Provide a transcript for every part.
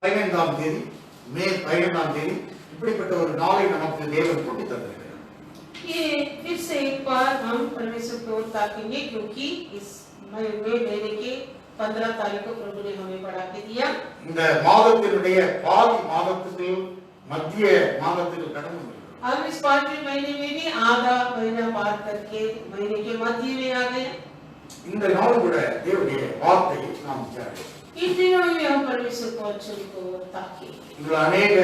15ஆம் தேதி மே 15ஆம் தேதி இப்படிப்பட்ட ஒரு நாளை நமக்கு தேவன் கொண்டு தந்திருக்கிறார். ये फिर से एक बार हम परमेश्वर को ताकेंगे क्योंकि इस महीने के 15 तारीख को प्रभु ने हमें बढ़ा के दिया. இந்த மாதத்தினுடைய பாதி மாதத்துக்கு மத்திய மாதத்துக்கு கடந்து வருகிறோம். हम इस पांचवें महीने में भी आधा महीना पार करके महीने के मध्य में आ गए. இந்த நாள் கூட தேவனுடைய வார்த்தையை நாம் தியானிப்போம். इन दिनों में हम परमेश्वर को वचन को ताकेंगे. இதில் अनेक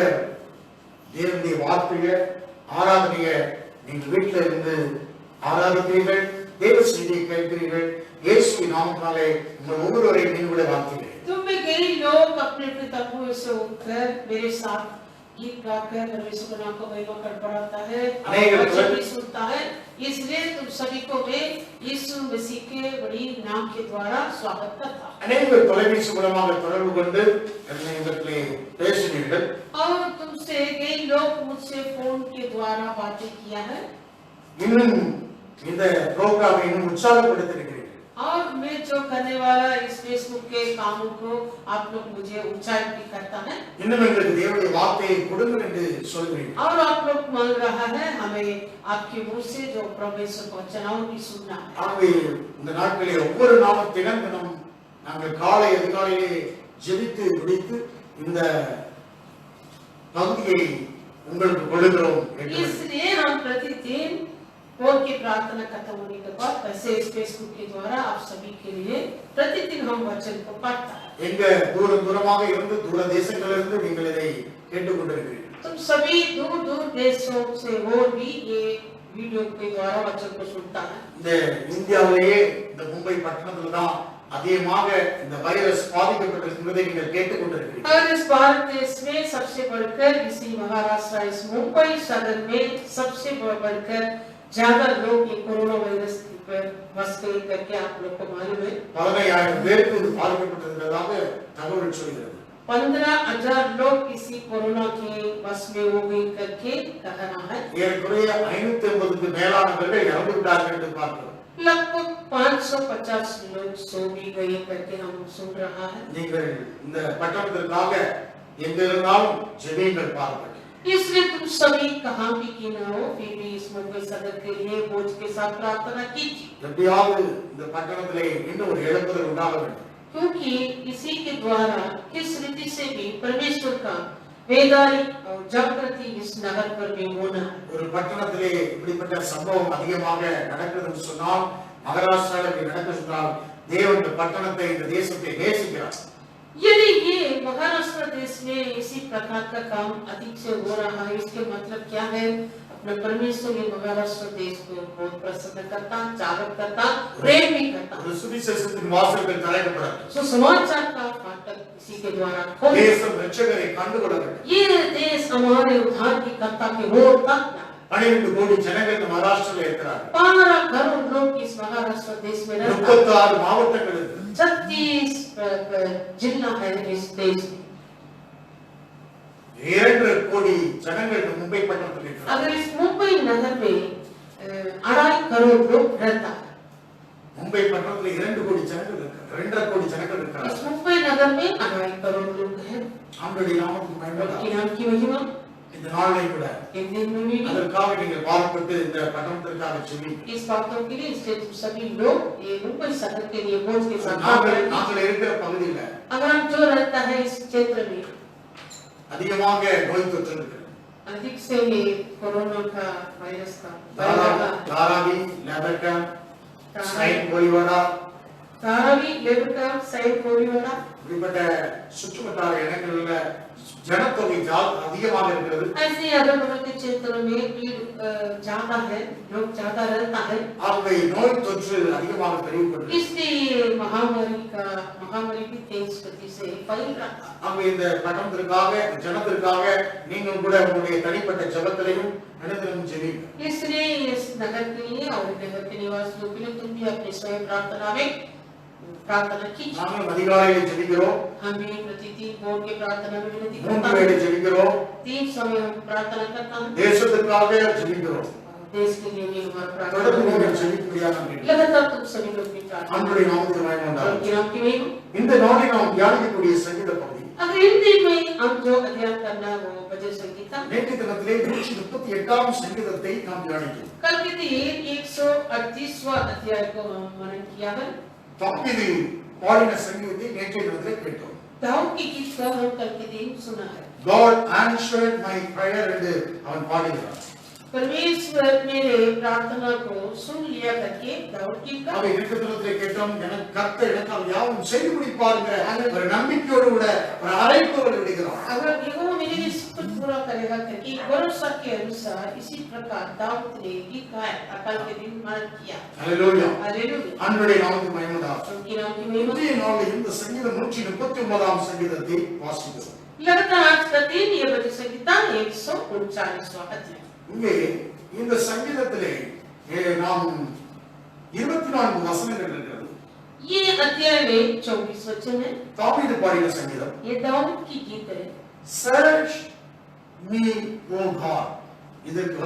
தேவனுடைய வார்த்தையை ஆராதனைய நீங்கள் வீட்டில் இருந்து ஆராதிக்கிறீர்கள், தேவ செய்தியை கேட்கிறீர்கள். இயேசுவின் நாமத்தினாலே உங்கள் ஒவ்வொருவரையும் நீங்கள் கூட வாழ்த்துகிறேன். तुम में कई लोग अपने अपने तबों से उठकर मेरे साथ गीत गाकर परमेश्वर के नाम को महिमा कर पढ़ाता है, वचन भी सुनता है. इसलिए तुम सभी को मैं यीशु मसीह के बड़ी नाम के द्वारा स्वागत करता हूं. அநேகர் தொலைபேசி மூலமாக தொடர்பு கொண்டு என்னிடத்திலே பேசினீர்கள். और तुमसे कई लोग मुझसे फोन के द्वारा बातें किया है. இன்னும் இந்த புரோகிராமை இன்னும் உற்சாகப்படுத்தியிருக்கிறீர்கள். और मैं जो करने वाला इस फेसबुक के कामों को आप लोग मुझे उत्साहित भी करता है. இன்னும் எங்களுக்கு தேவனுடைய வார்த்தையை கொடுங்கள் என்று சொல்கிறீர்கள். और आप लोग मांग रहा है हमें आपके मुंह से जो परमेश्वर का वचन भी सुनना है. ஆகவே இந்த நாட்களில் ஒவ்வொரு நாளும் தினம் நாங்கள் காலை அதிகாலையிலே ஜெபித்து முடித்து இந்த பகுதியை உங்களுக்கு கொடுக்கிறோம். इसलिए हम प्रतिदिन फोन की प्रार्थना खत्म होने के बाद वैसे इस फेसबुक के द्वारा आप सभी के लिए प्रतिदिन हम वचन को पढ़ता है. எங்க தூரமாக இருந்து தூர தேசங்களிலிருந்து நீங்கள் இதை கேட்டுக்கொண்டிருக்கிறீர்கள். तुम सभी दूर दूर देशों से वो भी ये वीडियो के द्वारा वचन को सुनता है. இந்த இந்தியாவிலேயே இந்த மும்பை பட்டணத்தில் தான் அதிகமாக இந்த வைரஸ் பாதிக்கப்பட்டிருக்கிறதை நீங்கள் கேட்டுக்கொண்டிருக்கிறீர்கள். और इस भारत देश में सबसे बढ़कर इसी महाराष्ट्र इस मुंबई शहर में सबसे बढ़कर ज्यादा लोग ये कोरोना वायरस पर बस गए करके आप लोग को मालूम है. 15,000 பேருக்கு இது பாதிக்கப்பட்டிருக்கிறதாக தகவல் சொல்கிறது. 15,000 लोग इसी कोरोना के बस में हो गए करके कहना है. ஏறக்குறைய 550க்கு மேலானவர்கள் இறந்து விட்டார்கள் என்று பார்க்கிறோம். लगभग 550 लोग सो भी गए करके हम सुन रहा है. நீங்கள் இந்த பட்டணத்திற்காக எங்க இருந்தாலும் ஜெபியுங்கள் பாருங்கள். इसलिए तुम सभी कहां भी क्यों न हो फिर भी इस मुंबई सदर के लिए बोझ के साथ प्रार्थना कीजिए. எப்படியாவது இந்த பட்டணத்திலே இன்னும் ஒரு எழுப்புதல் உண்டாக வேண்டும். क्योंकि इसी के द्वारा किस रीति से भी परमेश्वर का वेदारिक और जागृति इस नगर पर भी होना है. ஒரு பட்டணத்திலே இப்படிப்பட்ட சம்பவம் அதிகமாக நடக்குதுன்னு சொன்னால், மகாராஷ்டிராவில் நடக்குது சொன்னால், தேவன் இந்த பட்டணத்தை இந்த தேசத்தை நேசிக்கிறார். यदि ये महाराष्ट्र देश में इसी प्रकार का काम अधिक से हो रहा है, इसके मतलब क्या है? अपना परमेश्वर ये महाराष्ट्र देश को बहुत प्रसन्न करता, चालक करता, प्रेम भी करता. ஒரு சுவிசேஷத்தின் வாசல்கள் திறக்கப்படட்டும். सो समाचार का फाटक इसी के द्वारा खोल. தேசம் ரட்சகரை கண்டுகொள்ள வேண்டும். ये देश हमारे उद्धार की कर्ता के हो तक 12 கோடி ஜனங்கள் இந்த மகாராஷ்டிராவில் இருக்கிறார்கள். 12 करोड़ लोग इस महाराष्ट्र देश में रहते हैं. 36 மாவட்டங்கள் இருக்கு. 36 जिला है इस देश में. 2 கோடி ஜனங்கள் இந்த மும்பை பட்டணத்தில் இருக்கிறார்கள். अगर इस मुंबई नगर में 2.5 करोड़ लोग रहता है. மும்பை பட்டணத்தில் 2 கோடி ஜனங்கள் இருக்கிறார்கள். 2.5 கோடி ஜனங்கள் इस இருக்கிறார்கள். मुंबई नगर में 2.5 करोड़ लोग हैं. ஆண்டவருடைய நாமத்துக்கு மகிமை की உண்டாகட்டும். नाम की महिमा இந்த நாளிலே கூட एक दिन में भी அதற்காக நீங்கள் பாடுபட்டு இந்த பட்டணத்திற்காக ஜெபியுங்கள். इस बातों के लिए इसलिए तुम सभी लोग ये मुंबई शहर के लिए बोझ के साथ काम करेंगे. நாங்கள் இருக்கிற பகுதியில் अगर हम जो रहता है इस क्षेत्र में அதிகமாக நோய் தொற்று இருக்கிறது. अधिक से ये कोरोना का वायरस का தாராவி, லெபர்டன், சைன் கோலிவாடா धारावी, लेबरका, साइड कोरिवाड़ा இப்படிப்பட்ட சுற்றுவட்டார இடங்களில் ஜனத்தொகை அதிகமாக இருக்கிறது. ऐसे अगल बगल के क्षेत्रों में भीड़ ज्यादा है, लोग ज्यादा रहता है. ஆகவே நோய் தொற்று அதிகமாக பெருகிக்கொண்டிருக்கிறது. इसलिए महामारी की तेज गति से फैल रहा है. ஆகவே இந்த பட்டணத்திற்காக ஜனத்திற்காக நீங்கள் கூட உங்களுடைய தனிப்பட்ட ஜெபத்திலையும் அனுதினமும் ஜெபியுங்கள். इसलिए इस नगर के लिए और नगर के निवासियों के लिए तुम भी अपने स्वयं प्रार्थना में प्रार्थना कीजिए. நாங்கள் அதிகாலையில் ஜெபிக்கிறோம், हम भी प्रतिदिन भोर के प्रार्थना में विनती 3 करते வேளை हैं. ஜெபிக்கிறோம், 3 समय हम प्रार्थना करता हैं. தேசத்திற்காக ஜெபிக்கிறோம். देश के लिए भी हमारा தொடர்ந்து प्रार्थना நீங்கள் ஜெபிக்கும்படியாக நான் கேட்கிறேன். लगातार तुम सभी लोग भी प्रार्थना ஆண்டவருடைய நாமத்துக்கு மகிமை உண்டாகட்டும். की नाम की महिमा. இந்த நாளில் நாம் தியானிக்கக்கூடிய சங்கீத பகுதி अगर हिंदी में हम जो अध्ययन करना वो भजन संगीता நேற்று தினத்திலே 138ஆம் சங்கீதத்தை நாம் தியானித்தோம். कल के दिन 138वां अध्याय को हम मनन किया है. தாவீது பாடின சங்கீதத்தை நேற்றைய தினத்திலே கேட்டோம். दाऊद की गीत को हम कल के दिन सुना है. God answered my prayer என்று அவன் பாடுகிறான். परमेश्वर मेरे प्रार्थना को सुन लिया करके दाऊद की का அவை நேற்று தினத்திலே கேட்டோம். எனக்கு கர்த்தர் எனக்காக யாவும் செய்து முடிப்பார்ங்கிற ஒரு நம்பிக்கையோடு கூட ஒரு அழைப்புகள் விடுகிறான். अगर यहोवा मेरे लिए सब कुछ पूरा करेगा करके भरोसा के अनुसार इसी प्रकार दाऊद ने गीत गाया. कल के दिन मनन किया. ஹalleluya. हालेलुया. ஆண்டவருடைய நாமத்துக்கு மகிமை உண்டாகட்டும். उनके नाम की महिमा. இன்றைய நாளில் இந்த சங்கீதம் 139ஆம் சங்கீதத்தை வாசிக்கிறோம். लगातार आज का दिन ये भजन संगीता 139वां अध्याय. இங்கே இந்த சங்கீதத்திலே நாம் 24 வசனங்கள் இருக்கிறது. ये अध्याय में 24 वचन है. தாவீது பாடின சங்கீதம். ये दाऊद की गीत है. Search me, O God. இதற்கு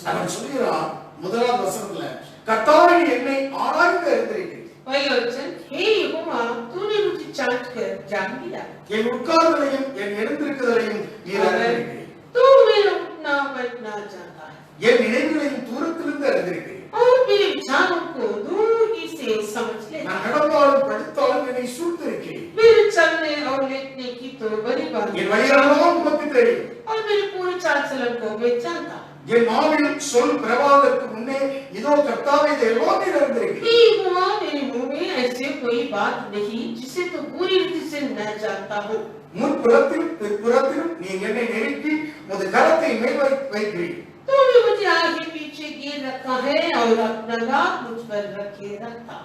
அவன் சொல்கிறான் முதலாவது வசனத்துல கர்த்தாவே என்னை ஆராய்ந்து அறிந்திருக்கிறீர். पहला वचन हे यहोवा तूने मुझे जांच कर जान लिया. என் உட்கார்தலையும் என் எழுந்திருக்குதலையும் நீர் அறிந்திருக்கிறீர். तू मेरा उठना बैठना जानता है. என் நினைவுகளையும் தூரத்திலிருந்து அறிந்திருக்கிறீர். और मेरे विचारों को दूर ही से समझ ले. நான் நடந்தாலும் படுத்தாலும் என்னை சூழ்ந்திருக்கிறீர். मेरे चलने और लेटने की तो बड़ी बात என் வழியெல்லாம் உமக்கு தெரியும். और मेरे पूरे चाल चलन को मैं जानता हूं. என் நாவில் சொல் பிறவாதற்கு முன்னே இதோ கர்த்தாவே இதை எல்லாம் நீர் அறிந்திருக்கிறீர். हे यहोवा मेरे मुंह में ऐसे कोई बात नहीं जिसे तो पूरी रीति से न जानता हो. முன்புறத்திலும் பிற்புறத்திலும் நீ என்னை நெருக்கி உமது கரத்தை மேல் வைக்கிறீர். तूने मुझे आगे पीछे गिर रखा है और अपना हाथ मुझ पर रखे रखा.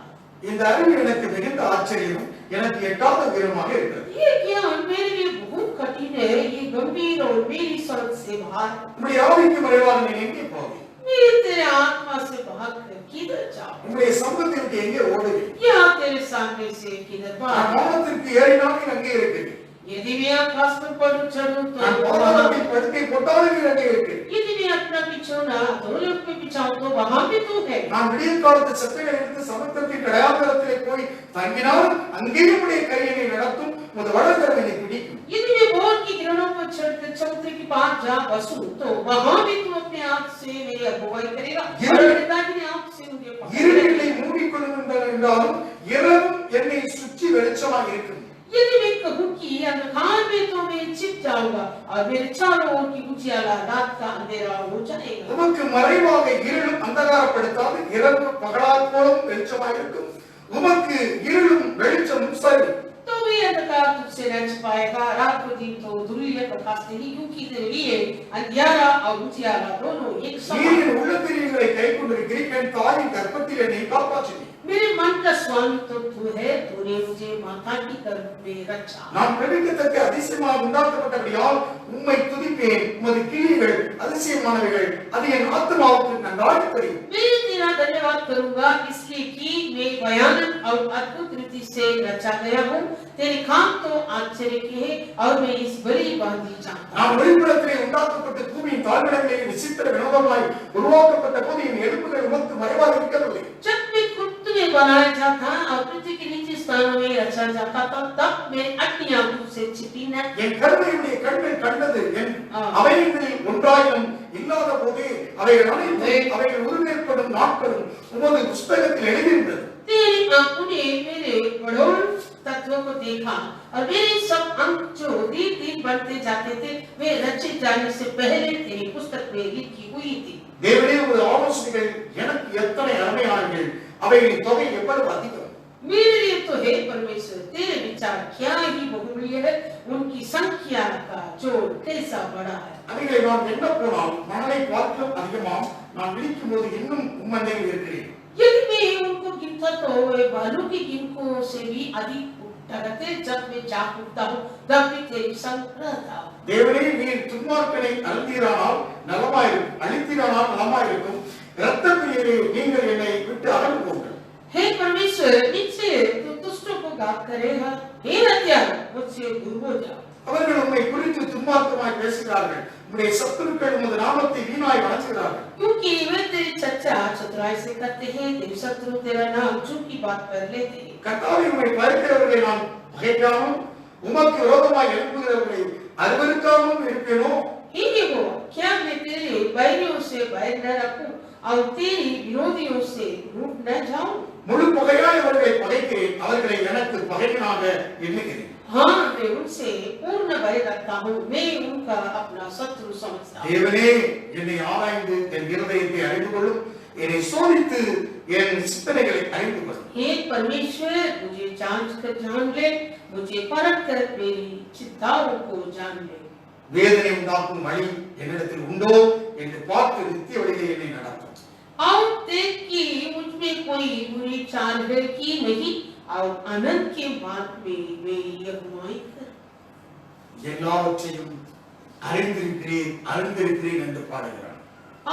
இந்த அறிவு எனக்கு மிகுந்த ஆச்சரியம் எனக்கு எட்டாத உயரமாக இருக்கிறது. ये ज्ञान मेरे लिए बहुत कठिन है. ये गंभीर और मेरी समझ से बाहर. உம்முடைய ஆவிக்கு மறைவாக நீ எங்கே போவீர்? मैं तेरे आत्मा से भाग कर किधर जाऊं? உம்முடைய சமூகத்தை விட்டு எங்கே ஓடுவீர்? यहाँ तेरे सामने से किधर நான் भाग? வானத்திற்கு ஏறினால் நீர் अங்கே இருக்கிறீர். यदि मैं आकाश पर पड़ूं चढ़ूं நான் तो பாதாளத்தில் படுக்கை போட்டாலும் நீர் அங்கே இருக்கிறீர். यदि मैं अपना बिछौना धूलों पे बिछाऊं तो वहां भी तू है. நான் விடிய காலத்து சட்டைகளை எடுத்து சமுத்திரத்தின் கடையாந்தரத்திலே போய் தங்கினாலும் அங்கேயும் உடைய கையினை நடத்தும் உமது வலதுகரம் என்னை பிடிக்கும். यदि मैं भोर की किरणों पर चढ़कर समुद्र के पार जा बसूं तो वहां भी तू अपने आप से मेरी अगुवाई करेगा और अपने दाहिने हाथ से मुझे இருள் पकड़ेगा. என்னை மூடிக்கொள்ளுகின்றன என்றாலும் இரவும் என்னை சுற்றி வெளிச்சமாக இருக்கும். यदि मैं कहूं कि अंधकार में तो मैं छिप जाऊंगा और मेरे चारों ओर की उजियाला रात का अंधेरा हो जाएगा. உமக்கு மறைவாக இருளும் அந்தகாரப்படுத்தாது இரவு பகலால் போலும் வெளிச்சமாக இருக்கும். உமக்கு இருளும் வெளிச்சமும் சரி. तो वे अंधकार तुझसे न छिपाएगा. रात को दिन तो धुरिया प्रकाश नहीं क्योंकि तेरे लिए अंधियारा और उजियाला दोनों एक समान. நீரின் உள்ளத்திரிகளை கை கொண்டிருக்கிறீர். என் தாயின் கர்ப்பத்தில் என்னை காப்பாற்றினீர். मेरे मन का स्वामी तो तू है. तूने मुझे माता की गर्भ में रचा. நான் பிரமிக்கத்தக்க அதிசயமாக உண்டாக்கப்பட்டபடியால் உம்மை துதிப்பேன். உமது கிரியைகள் அதிசயமானவைகள். அது என் ஆத்மாவுக்கு நன்றாக தெரியும். मैं तेरा धन्यवाद करूंगा इसलिए कि मैं भयानक और अद्भुत रीति से रचा गया हूँ. तेरे काम तो आश्चर्य के हैं और मैं इस बड़ी बात जानता हूँ. நான் ஒளிபுறத்திலே உண்டாக்கப்பட்ட பூமியின் தாழ்விடங்களிலே விசித்திர வினோதமாய் உருவாக்கப்பட்ட போது என் எலும்புகள் உமக்கு மறைவாக இருக்கவில்லை. जब मैं खुद तुम्हें बनाया जाता और पृथ्वी के नीचे स्थानों में रचा जाता था तब मैं अपनी आंखों से छिपी न. என் கருணையுடைய கண்கள் कண்டது என் அவைகளில் ஒன்றாயிரம் இல்லாத போதே அவைகள் அனைத்தும் அவைகள் உருவேற்படும் நாட்களும் உமது புஸ்தகத்தில் எழுதியிருந்தது. तेरी आंखों ने मेरे बड़ों तत्वों को देखा और मेरे सब अंग जो दिन दिन बढ़ते जाते थे वे रचे जाने से पहले तेरी पुस्तक में लिखी हुई थी. தேவனே உமது ஆலோசனைகள் எனக்கு எத்தனை அருமையானவைகள் அவைகளின் தொகை எவ்வளவு அதிகம். मेरे लिए तो हे परमेश्वर तेरे विचार क्या ही बहुमूल्य है. उनकी संख्या का जोड़ कैसा बड़ा है. அவைகளை நாம் என்ன போனால் மணலை பார்க்கலாம் அதிகமாம் நான் விழிக்கும் போது இன்னும் உம்மண்டையில் இருக்கிறேன். यदि मैं उनको गिनता तो वे बालों की गिनकों से भी अधिक उठते. जब मैं जाग उठता हूँ तब भी तेरे संग रहता हूँ. தேவனே நீர் துன்மார்க்கனை அழுத்தீரானால் நலமாயிருக்கும் அழித்தீரானால் நலமாயிருக்கும். இரத்த பிரியரே நீங்கள் என்னை விட்டு அகன்று போங்கள். हे परमेश्वर मुझसे तू दुष्टों को घात करेगा. हे हत्यारा मुझसे दूर हो जा. அவர்கள் உம்மை குறித்து துன்மார்க்கமாய் பேசுகிறார்கள். உம்முடைய சத்துருக்கள் உமது நாமத்தை வீணாய் வணங்குகிறார்கள். क्योंकि वे तेरी चर्चा चतुराई से करते हैं, तेरे शत्रु तेरा नाम झूठी बात कर लेते हैं। கர்த்தாவே, உம்மை பகைக்கிறவர்களை நான் பகைக்காமல் உமக்கு விரோதமாய் எழுப்புகிறவர்களை அருவருக்காமல் இருப்பேனோ? हे यहोवा, क्या मैं तेरे बैरियों से बैर न रखूं और तेरी विरोधियों से रूठ न जाऊं? முழு பகையாய் அவர்களை பகைக்கிறேன், அவர்களை எனக்கு பகைவனாக எண்ணுகிறேன். हाँ, मैं उनसे पूर्ण बैर रखता हूँ, मैं उनका अपना शत्रु समझता हूँ। தேவனே, என்னை ஆராய்ந்து என் இருதயத்தை அறிந்து கொள்ளும், என்னை சோதித்து என் சிந்தனைகளை அறிந்து கொள்ளும். हे परमेश्वर, मुझे जांच कर जान ले, मुझे परख कर मेरी चिंताओं को जान ले। வேதனை உண்டாக்கும் வழி என்னிடத்தில் உண்டோ என்று பார்த்து நித்திய வழியை என்னை நடத்தும். और देख कि मुझ में कोई बुरी चाल है कि नहीं, और अनंत के मार्ग में मेरी अगुवाई कर। எல்லாவற்றையும் அறிந்திருக்கிறேன் என்று பாடுகிறார்.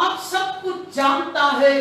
आप सब कुछ जानता है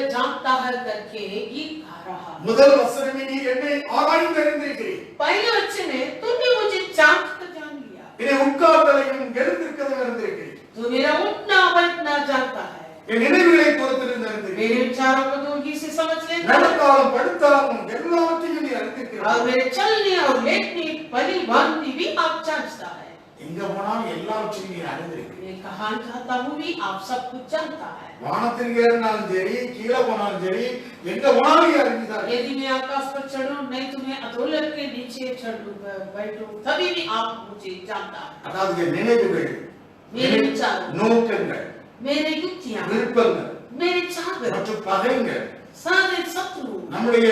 करके गीत गा रहा। முதல் வசனமே நீ என்னை ஆராய்ந்து அறிந்திருக்கிறீர். पहले वचन है, तुमने मुझे जांच कर जान लिया। என்னை உட்கார்ந்ததையும் எழுந்திருக்கிறதையும் அறிந்திருக்கிறீர். तू मेरा उठना बैठना जानता है, என் நினைவுகளை பொறுத்திருந்து அறிந்திருக்கிறீர். मेरे विचारों को दूरगी से समझ लेता है, நடந்தாலும் படுத்தாலும் எல்லாவற்றையும் நீ அறிந்திருக்கிறீர். और मेरे चलने और लेटने पली भांति भी आप जांचता है। எங்க போனாலும் எல்லாவற்றையும் நீ அறிந்திருக்கிறீர். मैं कहाँ जाता हूँ भी आप सब कुछ जानता है। வானத்தில் ஏறினாலும் சரி, கீழே போனாலும் சரி, எங்க போனாலும் நீ அறிந்திருக்கிறார். यदि मैं आकाश पर चढ़ूं, नहीं तो मैं अधोलोक के नीचे चढ़ूं बैठूं, तभी भी आप मुझे जानता है। அதாவது என் நினைவுகள், मेरे विचार, நோக்கங்கள், मेरे युक्तियां, விருப்பங்கள் मेरे चाहत, மற்றும் பகைங்கள், सारे शत्रु, நம்முடைய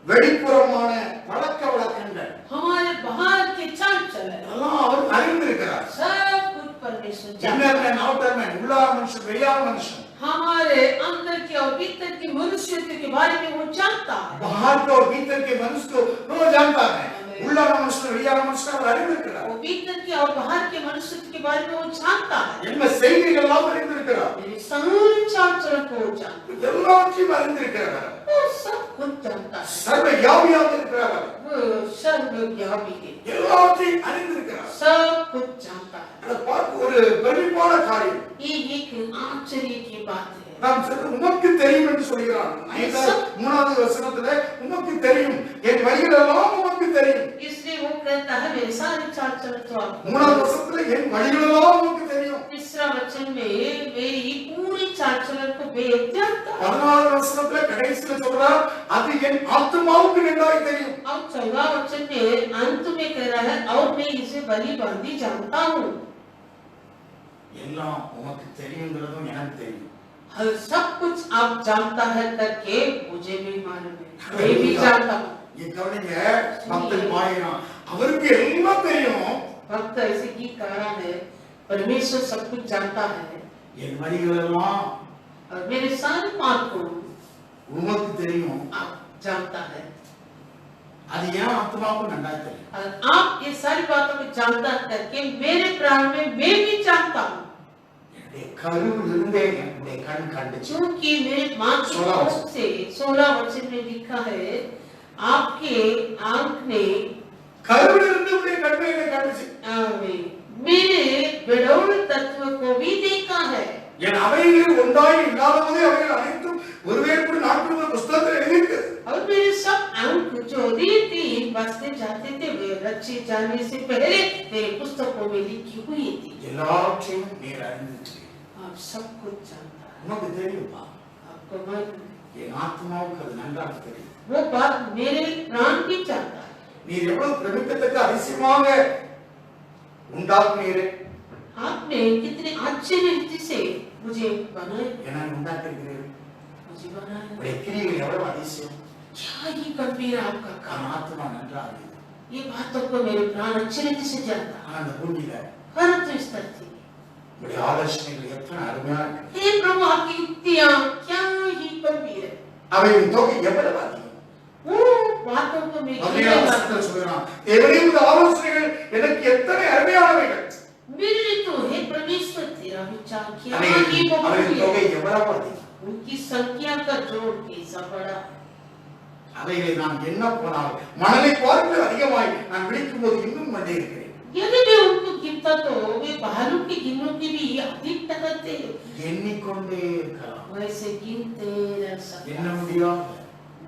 வெளிப்புறமான பழக்க வழக்கங்கள் हमारे बाहर के चाल चलन, எல்லாம் அவர் அறிந்திருக்கிறார். सब कुछ परमेश्वर जानता है। இன்னர்மேன் அவுட்டர்மேன், உள்ளார மனுஷன் வெளியார மனுஷன், हमारे अंदर के और भीतर के मनुष्य के बारे में वो जानता है। बाहर के और भीतर के मनुष्य को वो जानता है. உள்ளார மனுஷன் வெளியார மனுஷன் அவர் அறிந்திருக்கிறார். वो भीतर के और बाहर के मनुष्य के बारे में वो जानता है। என்ன செய்திகள் எல்லாம் அறிந்திருக்கிறார். मेरे सारे चाल चलन को वो जानता है, எல்லாவற்றையும் அறிந்திருக்கிறார். वो सब कुछ जानता है। சர்வ யாவியாக இருக்கிறார். वो सर्वव्यापी है, எல்லாவற்றையும் அறிந்திருக்கிறார். सब कुछ जानता है। அதை பார்க்க ஒரு பெருமையான காரியம். ये एक आश्चर्य की बात है। நாம் உமக்கு தெரியும் என்று சொல்கிறான். 3வது வசனத்துல உமக்கு தெரியும், என் வழிகள் எல்லாம் உமக்கு தெரியும். इसलिए वो कहता है मेरे सारे चाल चलन तो आपको। 3வது வசனத்துல என் வழிகள் எல்லாம் உமக்கு தெரியும். तीसरा वचन में मेरी पूरी चाल चलन को बेद जानता है। 14வது வசனத்துல கடைசியில சொல்றார், அது என் ஆத்துமாவுக்கு நன்றாய் தெரியும். और 14वां वचन में अंत में कह रहा है, और मैं इसे भली भांति जानता हूँ। எல்லாம் உமக்கு தெரியுங்கிறதும் எனக்கு தெரியும். हर सब कुछ आप जानता है करके मुझे भी मालूम है, मैं भी जानता हूँ। ये கவனிங்க, பக்தன் பாயிரம் அவருக்கு எல்லாம் தெரியும். भक्त ऐसे गीत गा रहा है, परमेश्वर सब कुछ जानता है என் வழிகள் எல்லாம் और मेरे सारे मार्ग को உமக்கு தெரியும். आप जानता है, அது ஏன் ஆத்மாவுக்கு நன்றாய் தெரியும். और आप ये सारी बातों को जानता करके मेरे प्राण में मैं भी जानता हूँ। என்னுடைய கருவில் இருந்தே என்னுடைய கண் கண்டுச்சு. क्योंकि मेरे माँ की कोख से 16 वचन में लिखा है, आपके आंख ने கருவில் இருந்து உடைய கண்ணை கண்டுச்சு. मेरे विडौल तत्व को भी देखा है। என் அவைகளில் ஒன்றாய் இல்லாத போதே அவைகள் அனைத்தும் ஒருவேறு கூட நாட்கள் புஸ்தகத்தில் எழுதியிருக்கு. और मेरे सब अंक जो रीति बसते जाते थे वे रचे जाने से पहले मेरे पुस्तकों में लिखी हुई थी। எல்லாவற்றையும் நீர் அறிந்திருக்கிறீர். आप सब कुछ जानता है, உனக்கு தெரியுமா? आपको मालूम है। என் ஆத்மாவுக்கு அது நன்றாக தெரியும். वो बात मेरे प्राण भी जानता है। நீர் எவ்வளவு பிரமிக்கத்தக்க அதிசயமாக உண்டாக்குனீரே. आपने कितने अच्छे रीति से मुझे बनाया, என்ன உண்டாக்குகிறீர். मुझे बनाया। உடைய கிரியைகள் எவ்வளவு அதிசயம். क्या ही गंभीर आपका என் काम। ஆத்மா நன்றாக அறியுது. ये बातों को मेरे प्राण अच्छे रीति से जानता है। ஆனா அந்த பூமியில परंतु इस धरती में உடைய ஆலோசனைகள் எத்தனை அருமையா இருக்கு. हे प्रभु, आपकी युक्तियां क्या ही गंभीर है। அவையின் தொகை எவ்வளவு அதிகம். वो बातों को मैं சொல்கிறான், தேவனே உமது ஆலோசனைகள் எனக்கு எத்தனை அருமையானவைகள். मेरे तो हे परमेश्वर तेरा विचार क्या ही அவையின் गंभीर தொகை है। எவ்வளவு அதிகம். उनकी संख्या का जोड़ कैसा बड़ा। அவைகளை நான் என்ன போனால் மணலை பார்த்து அதிகமாய் நான் விழிக்கும் போது இன்னும் கொண்டே இருக்கிறேன். यदि मैं उनको गिनता तो वे भालू की गिनों की भी अधिक ताकत है। எண்ணிக்கொண்டே இருக்கலாம். वैसे गिनते रह सकते எண்ண முடியாது,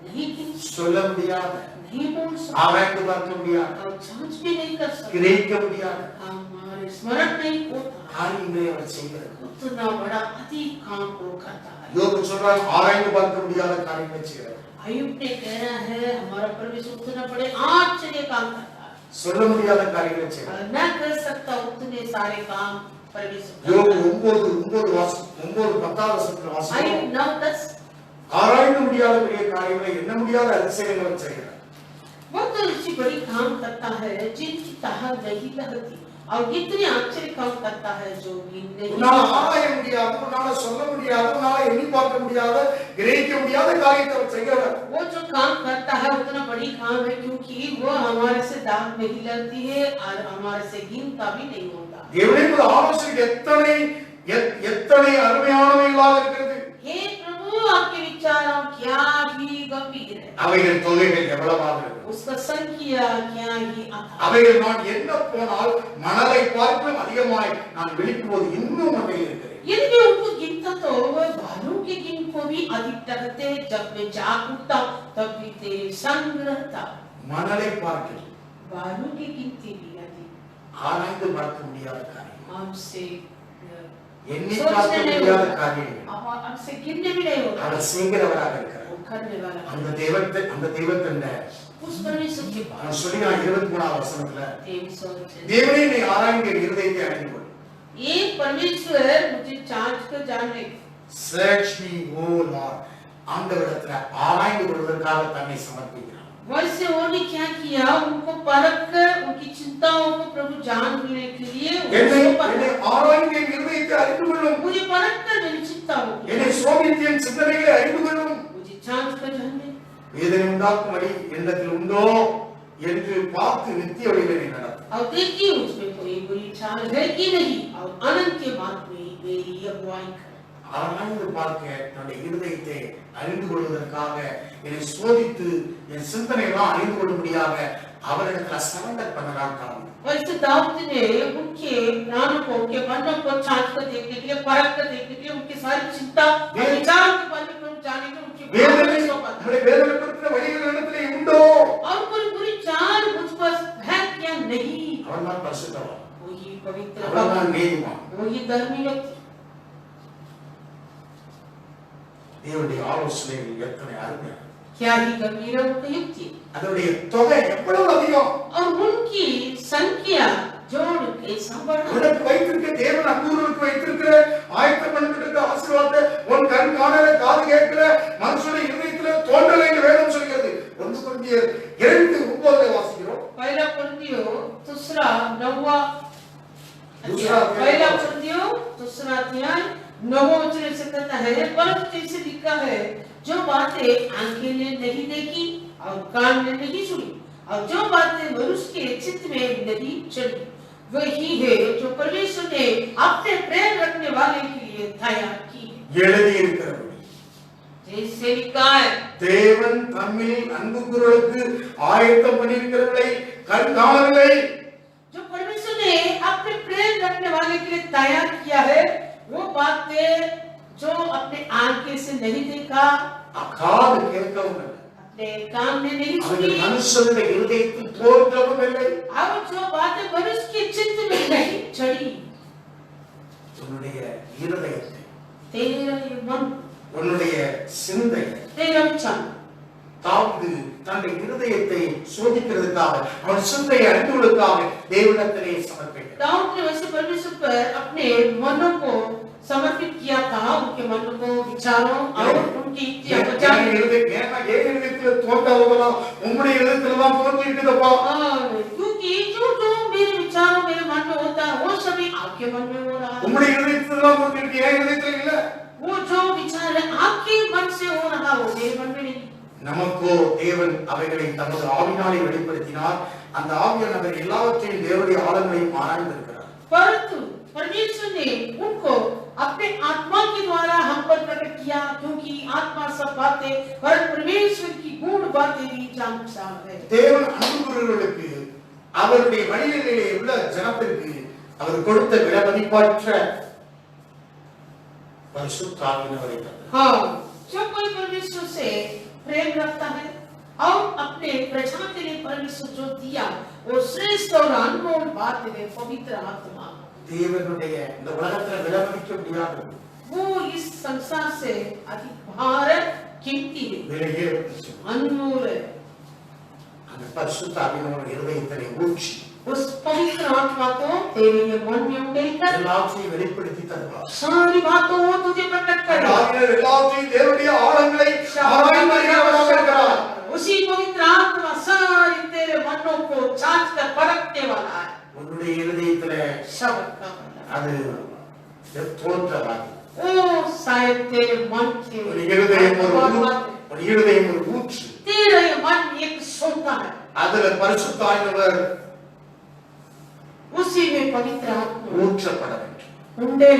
नहीं गिन சொல்ல முடியாது, नहीं बोल सकते ஆராய்ந்து பார்க்க முடியாது, और जांच भी नहीं कर सकते, கிரகிக்க முடியாது हमारे स्मरण नहीं होता காரியங்களை அவர் செய்கிறார். उतना बड़ा अधिक काम वो करता है। யோபு சொல்றார், ஆராய்ந்து பார்க்க முடியாத காரியங்களை செய்கிறார். अयुब ने कह रहा है हमारा परमेश्वर उतना बड़े आश्चर्य काम करता है, சொல்ல முடியாத காரியங்களை செய்கிறார். न कर सकता उतने सारे काम परमेश्वर யோபு करता है। 9:10 வசனத்துல வாசிக்கிறோம். अयुब 9:10 ஆராய்ந்து முடியாத பெரிய காரியங்களை, எண்ண முடியாத அதிசயங்களை செய்கிறார். वो तो ऐसी बड़ी काम करता है जिनकी ताकत नहीं लगती, और इतने आश्चर्य काम करता है जो भी नहीं உன்னால ஆராய முடியாத, உன்னால சொல்ல முடியாத, உன்னால எண்ணி பார்க்க முடியாத, கிரகிக்க முடியாத காரியத்தை அவர் செய்கிறார். वो जो काम करता है उतना बड़ी काम है, क्योंकि वो हमारे से दाग नहीं लगती है और हमारे से गिनता भी नहीं होता। தேவனுடைய ஆலோசனை எத்தனை அருமையானவைகளாக இருக்கிறது. हे प्रभु आपके विचारों क्या ही गंभीर है, அவைகள் தொகைகள் எவ்வளவாக இருக்கிறது. उसका संख्या क्या ही अथाह। அவைகள் நான் என்ன போனால் மணலை பார்க்கலாம் அதிகமாய் நான் விழிக்கும்போது இன்னும் அவைகள் இருக்கிறது. यदि मैं उनको गिनता तो वह भालू के गिन को भी अधिक टकते, जब मैं जाग उठता तब भी तेरे संग रहता। மணலை பார்க்கலாம் भालू की गिनती भी अधिक ஆராய்ந்து பார்க்க முடியாத காரியம், हमसे எண்ணி பார்க்க முடியாத காரியங்கள் हमसे गिनने भी नहीं होता, அவர் செய்கிறவராக இருக்கிறார். वो करने वाला அந்த தெய்வத்தை उस परमेश्वर के पास நான் சொல்லி 23 வசனத்துல 23 தேவனே நீ ஆராய்ந்து என் இருதயத்தை அறிந்து கொள். एक परमेश्वर मुझे जांच कर जानने, Search me, O Lord. ஆண்டவரிடத்துல ஆராய்ந்து கொள்வதற்காக தன்னை சமர்ப்பிக்கிறார். वैसे उन्होंने क्या किया, उनको परख कर उनकी चिंताओं को प्रभु जानने के लिए என்னை ஆராய்ந்து என் இருதயத்தை அறிந்து கொள்ளும், मुझे परख कर मेरी चिंताओं को, என்னை சோதித்து என் சிந்தனைகளை அறிந்து கொள்ளும். मुझे जांच कर जानने, வேதனை உண்டாக்கும் வழி என்னிடத்தில் உண்டோ என்று பார்த்து நித்திய வழியிலே நடத்தும். और देखिए उसमें कोई बुरी चाल है कि नहीं, और अनंत के मार्ग में मेरी अगुवाई कर। ஆராய்ந்து பார்க்க என்னுடைய இருதயத்தை அறிந்து கொள்வதற்காக என்னை சோதித்து என் சிந்தனையெல்லாம் அறிந்து கொள்ளும்படியாக அவரிடத்தில் சரண்டர் பண்ணலாம் தாவி. वैसे दाऊद ने उनके प्राणों को, उनके मनों को छांट कर देखने के लिए, परख कर देखने के लिए, उनकी सारी चिंता और विचारों के बारे में जाने के उनकी வேதனை நம்முடைய வேதனைப்படுத்துகிற வழிகள் இடத்திலே உண்டோ, और कोई बुरी चाल मुझ पर है क्या नहीं, அவன்தான் பரிசுத்தவான், वही पवित्र, அவன்தான் நீதிமான். वही धर्मी व्यक्ति। தேவனுடைய ஆலோசனைகள் எத்தனை அருமையான, क्या ही गंभीर उनकी युक्ति, அதனுடைய தொகை எவ்வளவு அதிகம். और उनकी संख्या जोड़ के संबंध, உனக்கு வைத்திருக்க தேவன் அன்புள்ளவர்களுக்கு வைத்திருக்கிற ஆயத்தம் பண்ணிருக்க ஆசீர்வாதத்தை உன் கண் காணல, காது கேட்கல, மனுஷனுடைய இருதயத்திலே தோன்றல என்று வேதம் சொல்கிறது. 1 கொரிந்தியர் 2:9 வாசிக்கிறோம். पहला कुरिन्थियों दूसरा 9वां दूसरा अध्याय, पहला कुरिन्थियों दूसरा अध्याय 9वां वचन से कहता है, परंतु जैसे लिखा है, जो बातें आंखें ने नहीं देखी और कान ने नहीं सुनी और जो बातें मनुष्य के चित्त में नहीं चढ़ी, वही है जो परमेश्वर ने अपने प्रेम रखने वाले के लिए तैयार की है। எழுதி இருக்கிறபடி जैसे लिखा है, தேவன் தம்மில் அன்பு கூறுவதற்கு ஆயத்தம் பண்ணியிருக்கிறவர்களை கண் காணவில்லை. जो परमेश्वर ने अपने प्रेम रखने वाले के लिए तैयार किया है, वो बातें जो अपने आंखें से नहीं देखा, காது கேட்கவும் இல்லை, अपने कान ने नहीं அவர்கள் सुनी, மனுஷனுடைய இருதயத்தில் தோன்றவும் இல்லை. और जो बातें मनुष्य के चित्त में नहीं चढ़ी, உன்னுடைய இருதயத்தை, तेरा ये मन, உன்னுடைய சிந்தை, तेरा विचार, தாவீது தன்னுடைய இருதயத்தை சோதிக்கிறதுக்காக, அவன் சிந்தையை அறிந்துவதற்காக தேவனிடத்திலே சமர்ப்பித்தார். दाऊद ने वैसे परमेश्वर पर अपने मनों को समर्पित किया था, उनके मन को, विचारों और उनकी इच्छा को जानने, இருதயத்தில் தோன்றாதவெல்லாம் உம்முடைய இருதயத்தில் தான் தோன்றியிருக்குதப்பா. क्योंकि जो जो मेरे विचारों मेरे मन में होता है, वो सभी आपके मन में हो रहा है। உம்முடைய இருதயத்தில் தான் தோன்றியிருக்கு, என் இருதயத்தில் இல்ல. वो जो विचार है आपके मन से हो रहा, वो मेरे मन में नहीं। நமக்கோ தேவன் அவைகளை தமது ஆவினாலே வெளிப்படுத்தினார். அந்த ஆவியானவர் எல்லாவற்றையும் தேவனுடைய ஆழங்களையும் ஆராய்ந்திருக்கிறார். परंतु परमेश्वर ने उनको अपने आत्मा के द्वारा हम पर प्रकट किया, क्योंकि आत्मा सब बातें और परमेश्वर की गूढ़ बातें भी जानता है। தேவன் அன்புள்ளவர்களுக்கு, அவருடைய வழிகளிலே உள்ள ஜனத்திற்கு அவர் கொடுத்த விலைமதிப்பற்ற பரிசுத்த ஆவியானவரை தந்தார். हाँ, जो कोई परमेश्वर से प्रेम रखता है और अपने प्रजा के लिए परमेश्वर जो दिया वो श्रेष्ठ और अनमोल बात है पवित्र आत्मा। தேவனுடைய இந்த உலகத்துல விலைமதிக்க முடியாது, वो इस संसार से अधिक भार कीमती है, விலையே अनमोल है। அந்த பரிசுத்த ஆவியானவர் இருதயத்திலே ஊற்றி उस पवित्र आत्मा को तेरे ये मन में उड़ेलकर எல்லாத்தையும் வெளிப்படுத்தி தருவார். सारी बातों को तुझे प्रकट करेगा। ஆவியானவர் எல்லாத்தையும் தேவனுடைய ஆழங்களை ஆராய்ந்து அறிகிறவராக இருக்கிறார். उसी पवित्र आत्मा सारी तेरे मनों को जांच कर परखने वाला है। உன்னுடைய இருதயத்திலே शब्द का मतलब அது தோன்றவாது. ओ शायद तेरे मन के ஒரு இருதயம் ஒரு ஊற்று, तेरा ये मन एक सोता है, அதுல பரிசுத்த ஆவியானவர் उसी में पवित्र आत्मा ஊற்றப்பட வேண்டும். उंडे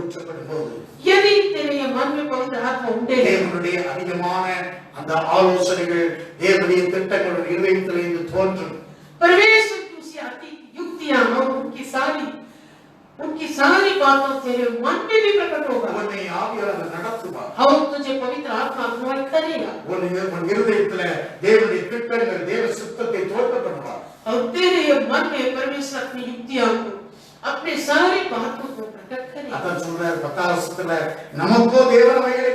ஊற்றப்படும் போது यदि तेरे ये मन में पवित्र आत्मा उंडे தேவனுடைய அதிகமான அந்த ஆலோசனைகள் தேவனுடைய திட்டங்கள் இருதயத்திலிருந்து தோன்றும். परमेश्वर की उसी अति युक्तियां और उनकी सारी बातों तेरे मन में भी प्रकट होगा உன்னை ஆவியானவர் நடத்துவார். और तुझे पवित्र आत्मा अगुवाई करेगा உன் இருதயத்திலே தேவனுடைய திட்டங்கள் தேவ சித்தத்தை தோற்றப்படுவார். और तेरे ये मन में परमेश्वर अपनी युक्तियां को अपने सारी बातों को प्रकट करेगा। அதான் சொல்றார் 10 வருஷத்துல நமக்கோ தேவன் வகையிலே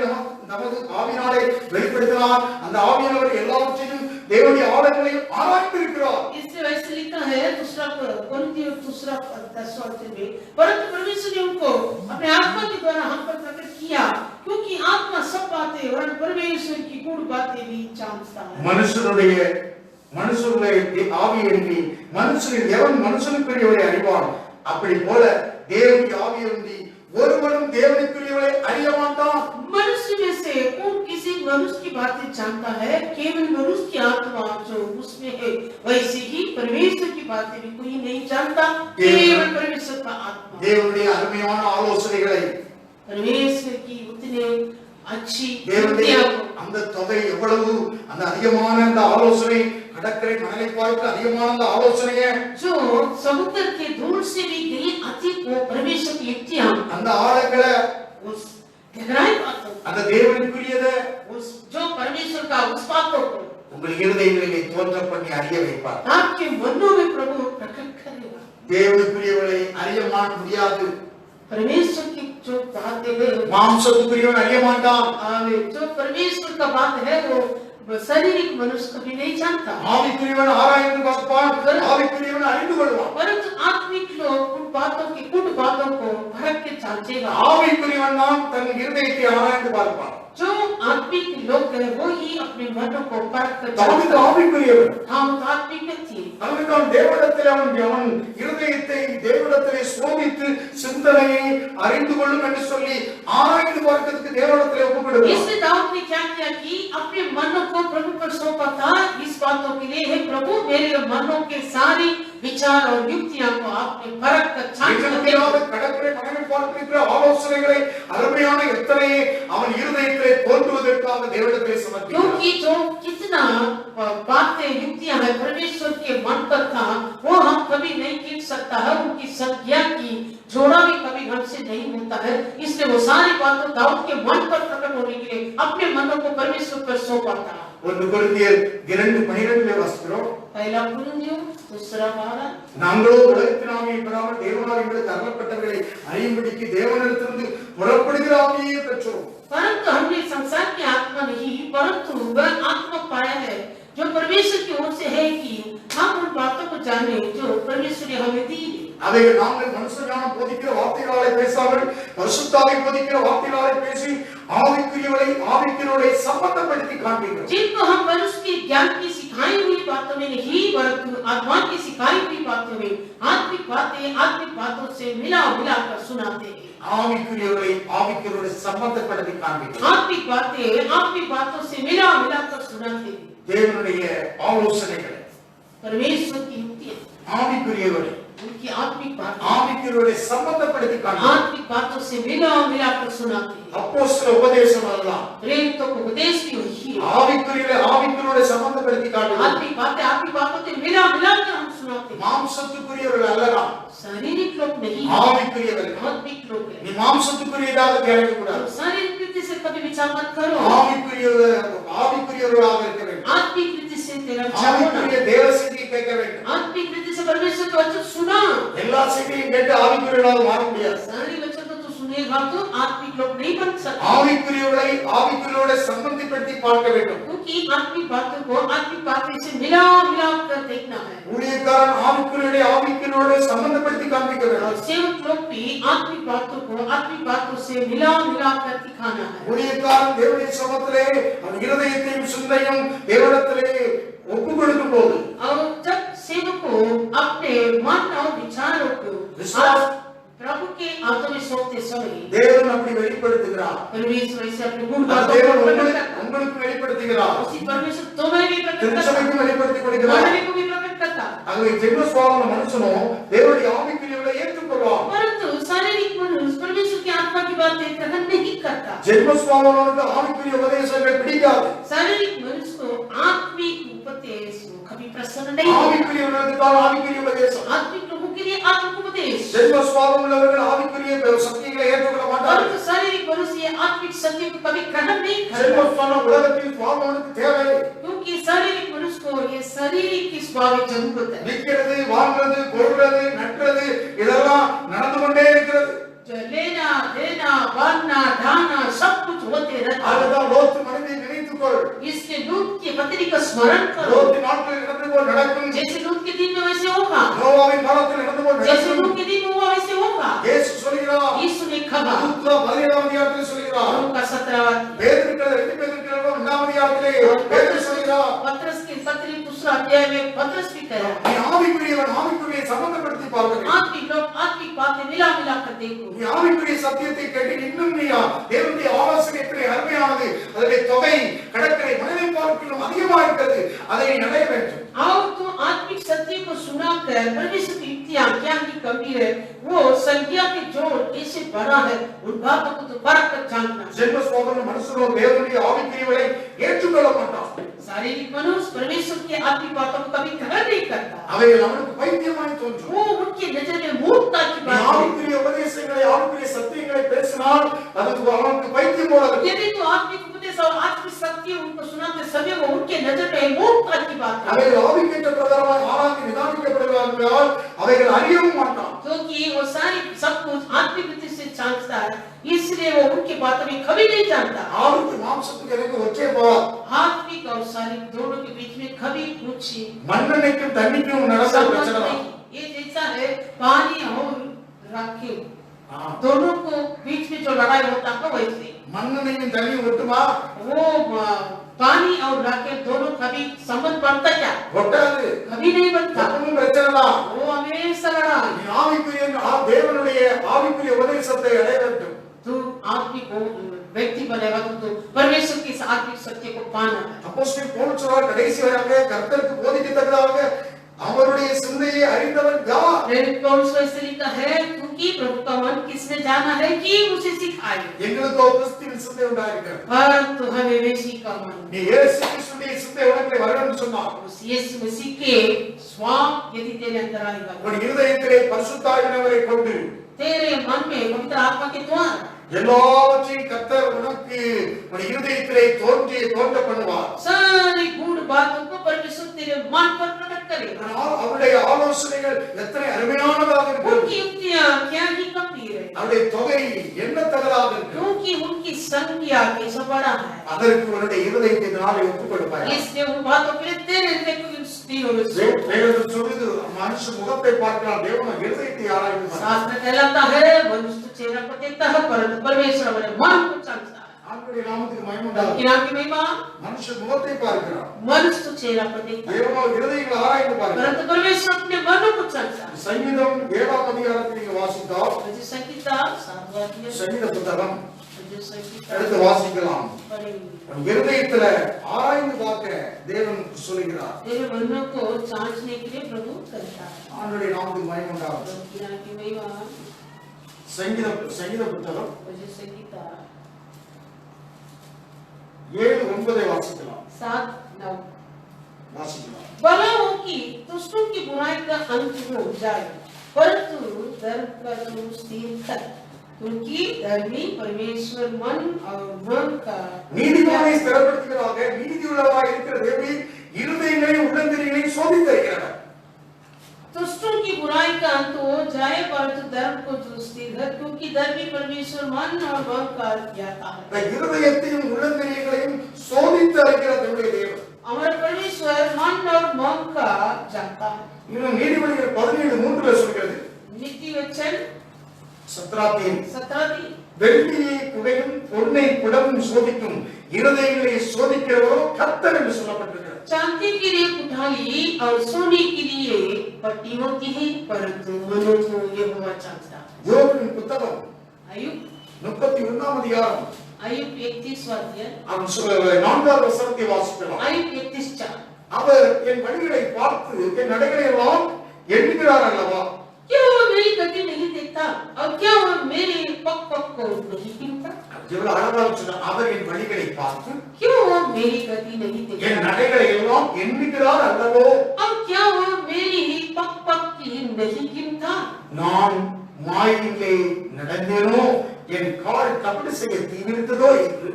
நமது ஆவியினாலே வெளிப்படுத்தினார். அந்த ஆவியானவர் எல்லாவற்றையும் தேவனுடைய ஆழங்களையும் ஆராய்ந்து இருக்கிறார். इससे वैसे लिखा है दूसरा कोरिन्थियों 10 में, परंतु परमेश्वर ने उनको अपने आत्मा के द्वारा हम पर प्रकट किया क्योंकि आत्मा सब बातें और परमेश्वर की गूढ़ बातें भी जानता है। மனுஷனுடைய ஆவியின்றி மனுஷனில் எவன் மனுஷனுக்குரியவரை அறிவான், அப்படி போல தேவனுடைய ஆவியின்றி ஒருவனும் தேவனுக்குரியவரை அறிய மாட்டான். मनुष्य में से कौन किसी मनुष्य की बातें जानता है? केवल मनुष्य की आत्मा जो उसमें है, वैसे ही परमेश्वर की बातें भी कोई नहीं जानता, केवल परमेश्वर का आत्मा। தேவனுடைய அருமையான ஆலோசனைகளை परमेश्वर की उतने अच्छी தேவனுடைய அந்த தொகை எவ்வளவு, அந்த அதிகமான அந்த ஆலோசனை கடற்கரை மணலை பார்த்து அதிகமான அந்த ஆலோசனைய जो समुद्र के धूल से भी गई अधिक वो परमेश्वर की युक्तियां அந்த ஆழங்களை उस गहराई बातों அந்த தேவனுக்குரியதை उस जो परमेश्वर का उस बातों को உங்கள் இருதயங்களிலே தோன்ற பண்ணி அறிய வைப்பார். आपके मनों में प्रभु प्रकट करेगा। தேவனுக்குரியவரை அறிய முடியாது. परमेश्वर की जो बातें है மாம்சத்துக்குரியவன் அறிய மாட்டான். जो परमेश्वर का बात है वो शारीरिक मनुष्य कभी नहीं जानता, ஆவிக்குரியவன் ஆராய்ந்து பார்ப்பான், ஆவிக்குரியவன் அறிந்து கொள்வான். परंतु आत्मिक लोग उन बातों की कुछ बातों को परख के जांचेगा। ஆவிக்குரியவன் தான் தன் இருதயத்தை ஆராய்ந்து பார்ப்பான். जो आत्मिक लोग है वो ही अपने मनों को परख कर தாவீது ஆவிக்குரியவன். हम आत्मिक व्यक्ति அவனுக்கு தேவனிடத்தில் அவன் இருதயத்தை தேவனிடத்திலே சோதித்து சிந்தனையை அறிந்து கொள்ளும் என்று சொல்லி ஆராய்ந்து பார்க்கிறதுக்கு தேவனிடத்திலே ஒப்புக்கொடுத்தான். इसलिए दाऊद ने क्या किया कि अपने मनों को प्रभु पर सौंपा था इस बातों के लिए, हे प्रभु मेरे मनों के सारी विचार और युक्तियां को आपने परख कर छांट कर கடற்கரை மணலை பார்க்கிற ஆலோசனைகளை அருமையான எத்தனை அவன் இருதயத்திலே தோன்றுவதற்காக தேவனிடத்திலே சமர்ப்பித்தான். क्योंकि जो कितना बातें युक्तियां है परमेश्वर के मन पर था वो हम कभी नहीं गिन सकता है, उनकी संख्या की जोड़ा भी कभी हमसे नहीं होता है। इसलिए वो सारी बातें दाऊद के मन पर प्रकट होने के लिए अपने मनों को परमेश्वर पर सौंपा था। 1 கொரிந்தியர் 2:12 வாசிக்கிறோம். पहला कुरिन्थियों 2:12 நாங்களோ உலகத்தினாலே பெறாமல் தேவனால் எங்களுக்கு அருளப்பட்டவர்களை அறியும்படிக்கு தேவனிடத்திலிருந்து புறப்படுகிற ஆவியை பெற்றோம். परंतु हमने संसार की आत्मा नहीं परंतु वह आत्मा पाया है जो परमेश्वर की ओर से है कि हम उन बातों को जाने जो परमेश्वर ने हमें दी। அவைகள் நாங்கள் மனுஷ ஞானம் போதிக்கிற வார்த்தைகளாலே பேசாமல் பரிசுத்த ஆவி போதிக்கிற வார்த்தைகளாலே பேசி ஆவிக்குரியவரை சம்பந்தப்படுத்தி காண்பிக்கிறோம். जिनको हम मनुष्य के ज्ञान की सिखाई हुई बातों में नहीं परंतु आत्मा की सिखाई हुई बातों में आत्मिक बातों से मिला कर सुनाते हैं। ஆவிக்குரியவரை சம்பந்தப்படுத்தி காண்பிக்கிறோம். आत्मिक बातों से मिला कर सुनाते हैं। தேவனுடைய ஆலோசனைகள் परमेश्वर की युक्तियां ஆவிக்குரியவரை उनकी आत्मिक बातें ஆவிக்குரியவரை சம்பந்தப்படுத்தி காண்பிக்கிறோம். आत्मिक बातों से मिला कर सुनाते हैं। அப்போஸ்தல உபதேசம் எல்லாம் प्रेरितों को उपदेश भी हुई है। ஆவிக்குரியவரை சம்பந்தப்படுத்தி காண்பிக்கிறோம். आत्मिक बातों से मिला कर हम सुनाते हैं। மாம்சத்துக்குரியவர்கள் அல்ல, शारीरिक लोग नहीं, ஆவிக்குரியவர்கள். आत्मिक लोग हैं। நீ மாம்சத்துக்குரியதாக கேட்க கூடாது, शारीरिक रीति से कभी विचार मत करो, ஆவிக்குரியவர்களாக இருக்க வேண்டும். आत्मिक रीति से तेरा विचार होना, ஆவிக்குரிய தேவ செய்தியை கேட்க வேண்டும். आत्मिक रीति से परमेश्वर का वचन सुना। எல்லா செய்தியையும் கேட்டு ஆவிக்குரியவர்களாக மாற முடியாது. सारी वचन को तू सुनेगा तो आत्मिक लोग नहीं बन सकते, ஆவிக்குரியவரோட சம்பந்தப்படுத்தி பார்க்க வேண்டும். क्योंकि आत्मिक बातों को आत्मिक बातों से मिला कर देखना है। ஊழியக்காரன் ஆவிக்குரியவரோட சம்பந்தப்படுத்தி காண்பிக்க வேண்டும். और सेवक लोग भी आत्मिक बातों को आत्मिक बातों से मिला कर दिखाना है। ஊழியக்காரன் தேவனுடைய சமூகத்திலே அவன் இருதயத்தையும் சிந்தையும் தேவனிடத்திலே ஒப்பு கொடுக்கும் போது, और जब सेवक को अपने मन और विचारों को प्रभु के हाथों में सौंपते समय தேவன் அப்படி வெளிப்படுத்துகிறார். परमेश्वर से अपने गुण தேவன் உங்களுக்கு வெளிப்படுத்துகிறார். उसी परमेश्वर तुम्हें भी प्रकट करता है, திருச்சபைக்கு வெளிப்படுத்தி கொடுக்கிறார். मानव को भी प्रकट करता है। ஆகவே ஜென்மஸ்வாமன மனுஷனும் தேவனுடைய ஆவிக்குரியவரை ஏற்றுக்கொள்வான். परंतु शारीरिक मनुष्य परमेश्वर की आत्मा की बातें ग्रहण नहीं करता। ஜென்மஸ்வாமனுக்கு ஆவிக்குரிய உபதேசங்கள் பிடிக்காது. शारीरिक मनुष्य को आत्मिक उपदेश कभी प्रसन्न नहीं होता। ஆவிக்குரியவர்களுக்கு தான் ஆவிக்குரிய உபதேசம். आत्मिक लोगों के लिए आत्मिक उपदेश, ஜென்மஸ்வாமம் உள்ளவர்கள் ஆவிக்குரிய சத்தியங்களை ஏற்றுக்கொள்ள மாட்டார்கள். परंतु शारीरिक मनुष्य आत्मिक सत्य को कभी ग्रहण नहीं करता, ஜென்மஸ்வாமம் உலகத்தில் சுவாமனுக்கு தேவை. क्योंकि शारीरिक मनुष्य को ये शारीरिक की स्वाभाविक जरूरत है। விற்கிறது, வாங்குறது, கொள்றது, நட்டுறது இதெல்லாம் நடந்து கொண்டே இருக்கிறது. लेना देना बांटना ढाना सब कुछ होते रहता है। அதுதான் லோத்து மனைவியை நினைத்துக்கொள். इसलिए लूत की पत्नी का स्मरण करो, லோத்து நாட்களில் நடந்து போல் நடக்கும். जैसे लूत के दिन में वैसे होगा, நோவாவின் காலத்தில் நடந்து போல் जैसे நடக்கும். लूत के दिन में हुआ वैसे होगा। இயேசு சொல்கிறார், यीशु ने कहा, லூக்கா 17ஆம் அதிகாரத்தில் சொல்கிறார். लूका 17 பேதுருக்கள் 2 பேதுருக்கள் 2ஆம் அதிகாரத்திலே பேதுரு சொல்கிறார், पत्रस की पत्री दूसरा अध्याय में पत्रस भी कहा, நீ ஆவிக்குரியவன், ஆவிக்குரிய சம்பந்தப்படுத்தி பார்க்க வேண்டும். आत्मिक लोग आत्मिक बातें मिला कर देखो। நீ ஆவிக்குரிய சத்தியத்தை கேட்டு இன்னும் நீ தேவனுடைய ஆலோசனை எத்தனை அருமையானது, அதனுடைய தொகை கடற்கரை மனிதை பார்க்கிலும் அதிகமாக இருக்கிறது, அதை நீ அடைய வேண்டும். आओ तो आत्मिक सत्य को सुनाकर परमेश्वर की युक्तियां क्या की गंभीर है, वो संज्ञा के जोड़ कैसे बड़ा है, उन बातों को तो परखकर जानना। ஜென்மஸ்வாமன மனுஷனும் தேவனுடைய ஆவிக்குரியவரை ஏற்றுக்கொள்ள மாட்டான். शारीरिक मनुष्य परमेश्वर की आत्मिक बातों को कभी ग्रहण नहीं करता, அவைகள் அவனுக்கு பைத்தியமாய் தோன்றும். वो उनके नजर में मूर्खता की நீ बात है। ஆவிக்குரிய உபதேசங்களை, ஆவிக்குரிய சத்தியங்களை பேசினால் அதுக்கு அவனுக்கு பைத்தியம் போல இருக்கும். यदि तो आत्मिक उपदेश और आत्मिक सत्य उनको सुनाते समय वो उनके नजर में मूर्खता की बात है, அவைகள் ஆவிக்கேற்ற பிரகாரமாய் ஆராய்ந்து நிதானிக்கப்படுகிறார்கள், அவைகள் அறியவும் மாட்டான். क्योंकि वो सारी सब कुछ आत्मिक रीति से जानता है, इसलिए वो उनकी बातों में कभी नहीं जानता। ஆவிக்கு மாம்சத்துக்கு எனக்கு ஒற்றே போவா. आत्मिक और शारीरिक दोनों के बीच में कभी कुछ மண்ணெண்ணைக்கும் தண்ணிக்கும் நடந்த संबंध பிரச்சனை नहीं। ये जैसा है पानी और राखेल, दोनों को बीच में जो लड़ाई होता है वैसे மண்ணெண்ணையும் தண்ணியும் ஒட்டுமா? वो पानी और राखेल दोनों कभी संबंध बनता क्या? ஒட்டாது. कभी नहीं बनता, அதுவும் பிரச்சனை தான். वो हमेशा लड़ाई। நீ ஆவிக்குரிய தேவனுடைய ஆவிக்குரிய உபதேசத்தை அடைய வேண்டும். तू आत्मिक व्यक्ति बनेगा तो परमेश्वर की इस आत्मिक सत्य को पाना है। அப்போஸ்தலன் பவுல் சொல்றார், கடைசி வரையாக கர்த்தருக்கு போதிக்கத்தக்கதாக அவருடைய சிந்தையை அறிந்தவன் யார்? प्रेरित पौलुस ऐसे लिखा है, क्योंकि प्रभु का मन किसने जाना है कि उसे सिखाए, எங்களுக்கு கிறிஸ்துவின் சிந்தை உண்டாயிருக்கிறது. परंतु हमें मसीह का मन, நீ இயேசு கிறிஸ்துவின் சிந்தை உனக்கு வரணும்னு சொன்னார். उस यीशु मसीह के स्वाम यदि तेरे अंदर आएगा, உன் இருதயத்திலே பரிசுத்த ஆவியானவரை கொண்டு तेरे मन में पवित्र आत्मा के द्वारा எல்லாவற்றையும் கர்த்தர் உனக்கு உன் இருதயத்திலே தோன்ற பண்ணுவார். सारी गूढ़ बातों को परमेश्वर तेरे मन पर प्रकट करेगा। அவருடைய ஆலோசனைகள் எத்தனை அருமையானதாக இருக்கிறது. उनकी युक्तियां क्या ही गंभीर है, அவருடைய தொகை எண்ணத்தக்கதாக இருக்கிறது. क्योंकि उनकी संख्या कैसा बड़ा है। அதற்கு உன்னுடைய இருதயத்தை நாளை ஒப்புக் கொடுப்பாய். इसलिए उन बातों के लिए तेरे हृदय को स्थिर हो। வேதம் சொல்லுது, மனுஷன் முகத்தை பார்க்கிறான், தேவன் இருதயத்தை ஆராய்கிறார். शास्त्र कहलाता है मनुष्य चेहरा को देखता है, परंतु परमेश्वर हमारे मन को जानता है। ஆண்டவருடைய நாமத்துக்கு மகிமை உண்டாகட்டும். कि नाम की महिमा, மனுஷன் முகத்தை பார்க்கிறான், मनुष्य चेहरा को देखता है, தேவன் இருதயங்களை ஆராய்ந்து பார்க்கிறார். परंतु परमेश्वर अपने मनों को जानता है। சங்கீதம் 7ஆம் அதிகாரத்தில் நீங்க வாசித்தால், जो संगीता 7वां अध्याय, சங்கீத புத்தகம் जो संगीता எடுத்து வாசிக்கலாம். पढ़ेंगे, உன் இருதயத்துல ஆராய்ந்து பார்க்க தேவன் சொல்லுகிறார். तेरे मनों को जांचने के लिए प्रभु कहता है। ஆண்டவருடைய நாமத்துக்கு மகிமை உண்டாகட்டும். कि नाम की महिमा, சங்கீத புத்தகம் जो संगीता 7:9 வாசிக்கலாம். 7:9, வாசிக்கலாம். भला हो कि दुष्टों की बुराई का अंत हो जाए, परंतु धर्म का तुम स्थिर कर, क्योंकि धर्मी परमेश्वर मन और मन का நீதிமானை ஸ்திரப்படுத்துகிறாக, நீதியுள்ளவராக இருக்கிற தேவன் இருதயங்களையும் உள்ளந்தரியங்களையும் சோதித்திருக்கிறார். दुष्टों की बुराई का अंत हो जाए, परंतु धर्म को तुम स्थिर कर, क्योंकि धर्मी परमेश्वर मन और मन का ज्ञाता है. இருதயத்தையும் உள்ளந்தரியங்களையும் சோதித்து அறிகிற நம்முடைய தேவன். हमारा परमेश्वर मन और मन का जानता है. இன்னும் நீதிமொழிகள் 17:3 சொல்கிறது, नीति वचन 17 வெள்ளியை குடையும் பொன்னை குடமும் சோதிக்கும் இருதயங்களை சோதிக்கிறவரோ கர்த்தர் என்று சொல்லப்பட்டிருக்கிறது. चांदी के लिए कुठाली और सोने के लिए पट्टी होती है, परंतु मनों को यहोवा जानता है. யோபின் புத்தகம் आयुब 31 அதிகாரம் आयुब 31 अध्याय அவன் 4வது வசனத்தை வாசிக்கலாம். आयुब 31:4 அவர் என் வழிகளை பார்த்து என் நடைகளை எல்லாம் எண்ணுகிறார் அல்லவா? क्या वो मेरी गति नहीं देखता और क्या वो मेरे पग पग को नहीं गिनता? எவ்வளவு அழகாக சொன்னார். அவர் என் வழிகளை பார்த்து क्यों वो मेरी गति नहीं என் देखता நடைகளை எல்லாம் எண்ணுகிறார் அல்லவோ? और क्या वो मेरी पग पग की नहीं गिनता? நான் மாயிலே நடந்தேனோ, என் கால் கபடு செய்ய தீவிரித்ததோ என்று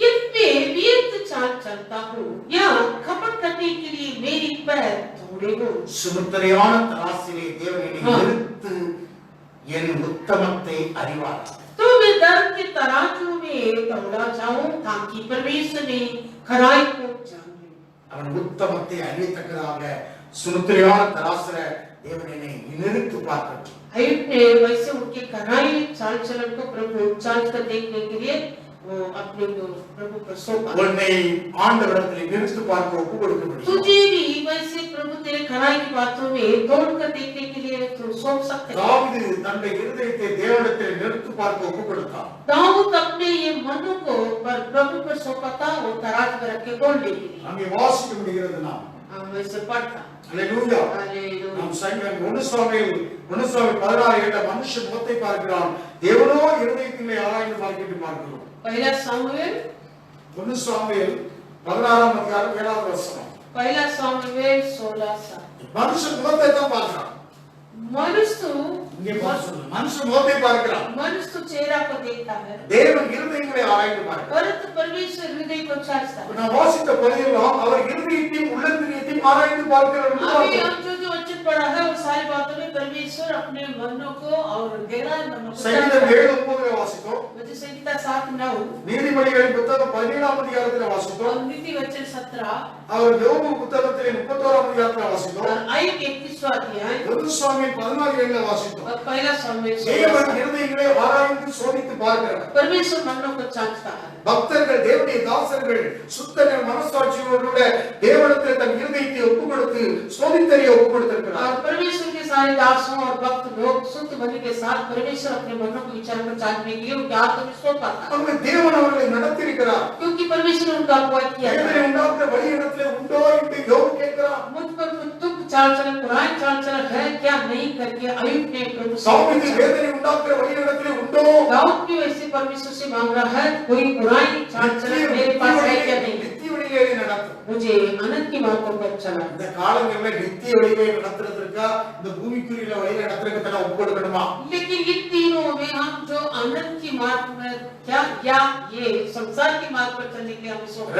इतने व्यर्थ चाल चलता हूँ या खपत करने के लिए मेरी पैर थोड़े हो. சுமுத்திரையான தராசிலே தேவன் என்னை நிறுத்து என் உத்தமத்தை அறிவார். तो मैं धर्म के तराजू में दौड़ा जाऊं ताकि परमेश्वर ने खराई को जान ले. அவன் உத்தமத்தை அறியத்தக்கதாக சுமுத்திரையான தராசில தேவன் என்னை நிறுத்து பார்க்கட்டும். आयुब ने वैसे उनके खराई चाल चलन को प्रभु जांच कर देखने के लिए वो अपने को प्रभु पर सौंपा. உன்னை ஆண்டவரிடத்தில் நிறுத்து பார்க்க ஒப்பு கொடுக்க முடியும். तुझे भी वैसे प्रभु तेरे खराई की बातों में दौड़ कर देखने के लिए तू सौंप सकते हैं. தாவீது தன்னுடைய இருதயத்தை தேவனிடத்தில் நிறுத்து பார்க்க ஒப்பு கொடுத்தான். दाऊद अपने ये मनों को पर प्रभु पर सौंपा था, वो तराज पर रख के दौड़ ले लिए. அங்கே வாசிக்க முடிகிறது நாம். हम वैसे पढ़ता. அல்லேலூயா. हालेलुया. நாம் சங்கீதம் 1:16 மனுஷன் முகத்தை பார்க்கிறான், தேவனோ இருதயத்திலே ஆராய்ந்து பார்க்கிட்டு பார்க்கிறோம். पहला सामुएल 1 16 அதிகாரம் 7வது வசனம். पहला सामुएल 16:7. மனுஷன் முகத்தை தான் பார்க்கிறான். मनुष्य இங்கே பாருங்க, மனுஷன் முகத்தை பார்க்கிறான். मनुष्य तो चेहरा को देखता है, தேவன் இருதயங்களை ஆராய்ந்து பார்க்கிறார். परंतु परमेश्वर हृदय को जांचता है. நான் வாசித்த பகுதியெல்லாம் அவர் இருதயத்தையும் உள்ளந்தரியத்தையும் ஆராய்ந்து பார்க்கிறார். अभी हम जो वचन पढ़ा है वो सारी बातों में परमेश्वर अपने मनों को और गहराई मनों को சங்கீதம் जांचता है. 7:9 வாசித்தோம். मुझे संगीता 7:9 நீதிமொழிகளின் புத்தகம் 17 அதிகாரத்தில் வாசித்தோம். और नीति वचन 17 அவர் யோபு புத்தகத்திலே 31 அதிகாரத்தில் வாசித்தோம். और आयुब 31वां अध्याय 1 சாமுவேல் 14 வாசித்தோம். और पहला सामुएल தேவன் 16. இருதயங்களை ஆராய்ந்து சோதித்து பார்க்கிறார். परमेश्वर मनों को जांचता है. பக்தர்கள், தேவனுடைய தாசர்கள், சுத்தங்கள் மனசாட்சியோடு தேவனிடத்தில் தன் இருதயத்தை ஒப்புக் கொடுத்து சோதித்தறிய ஒப்புக் கொடுத்திருக்கிறார். और परमेश्वर के सारे दासों और भक्त लोग शुद्ध मन के साथ परमेश्वर अपने मनों को विचार कर जांचने के लिए उनके हाथों में सौंपा था, அவங்க தேவன் அவர்களை நடத்தியிருக்கிறார். क्योंकि परमेश्वर उनका अगुवाई किया था. தேவனை உண்டாக்குற வழி இடத்திலே உண்டோ என்று யோபு கேட்கிறார். मुझ पर कुछ तुम चाल चलन बुराई चाल चलन है क्या नहीं करके आयुब ने प्रभु से சாமுவேல் पूछा. வேதனை உண்டாக்குற வழி இடத்திலே உண்டோ? दाऊद भी वैसे परमेश्वर से मांग रहा है, कोई बुराई चाल चलन मेरे पास है क्या नहीं, நித்திய வழியிலே நடத்தும். मुझे अनंत की मार्गों पर चला. இந்த காலங்களில் நித்திய வழியிலே நடத்துறதுக்கா இந்த பூமிக்குரிய வழியில நடத்துறதுக்கு தான் ஒப்பு கொடுக்கணுமா? लेकिन इन तीनों में हम जो अनंत की मार्ग में क्या या ये संसार की मार्ग पर चलने के लिए हमें सौंपा.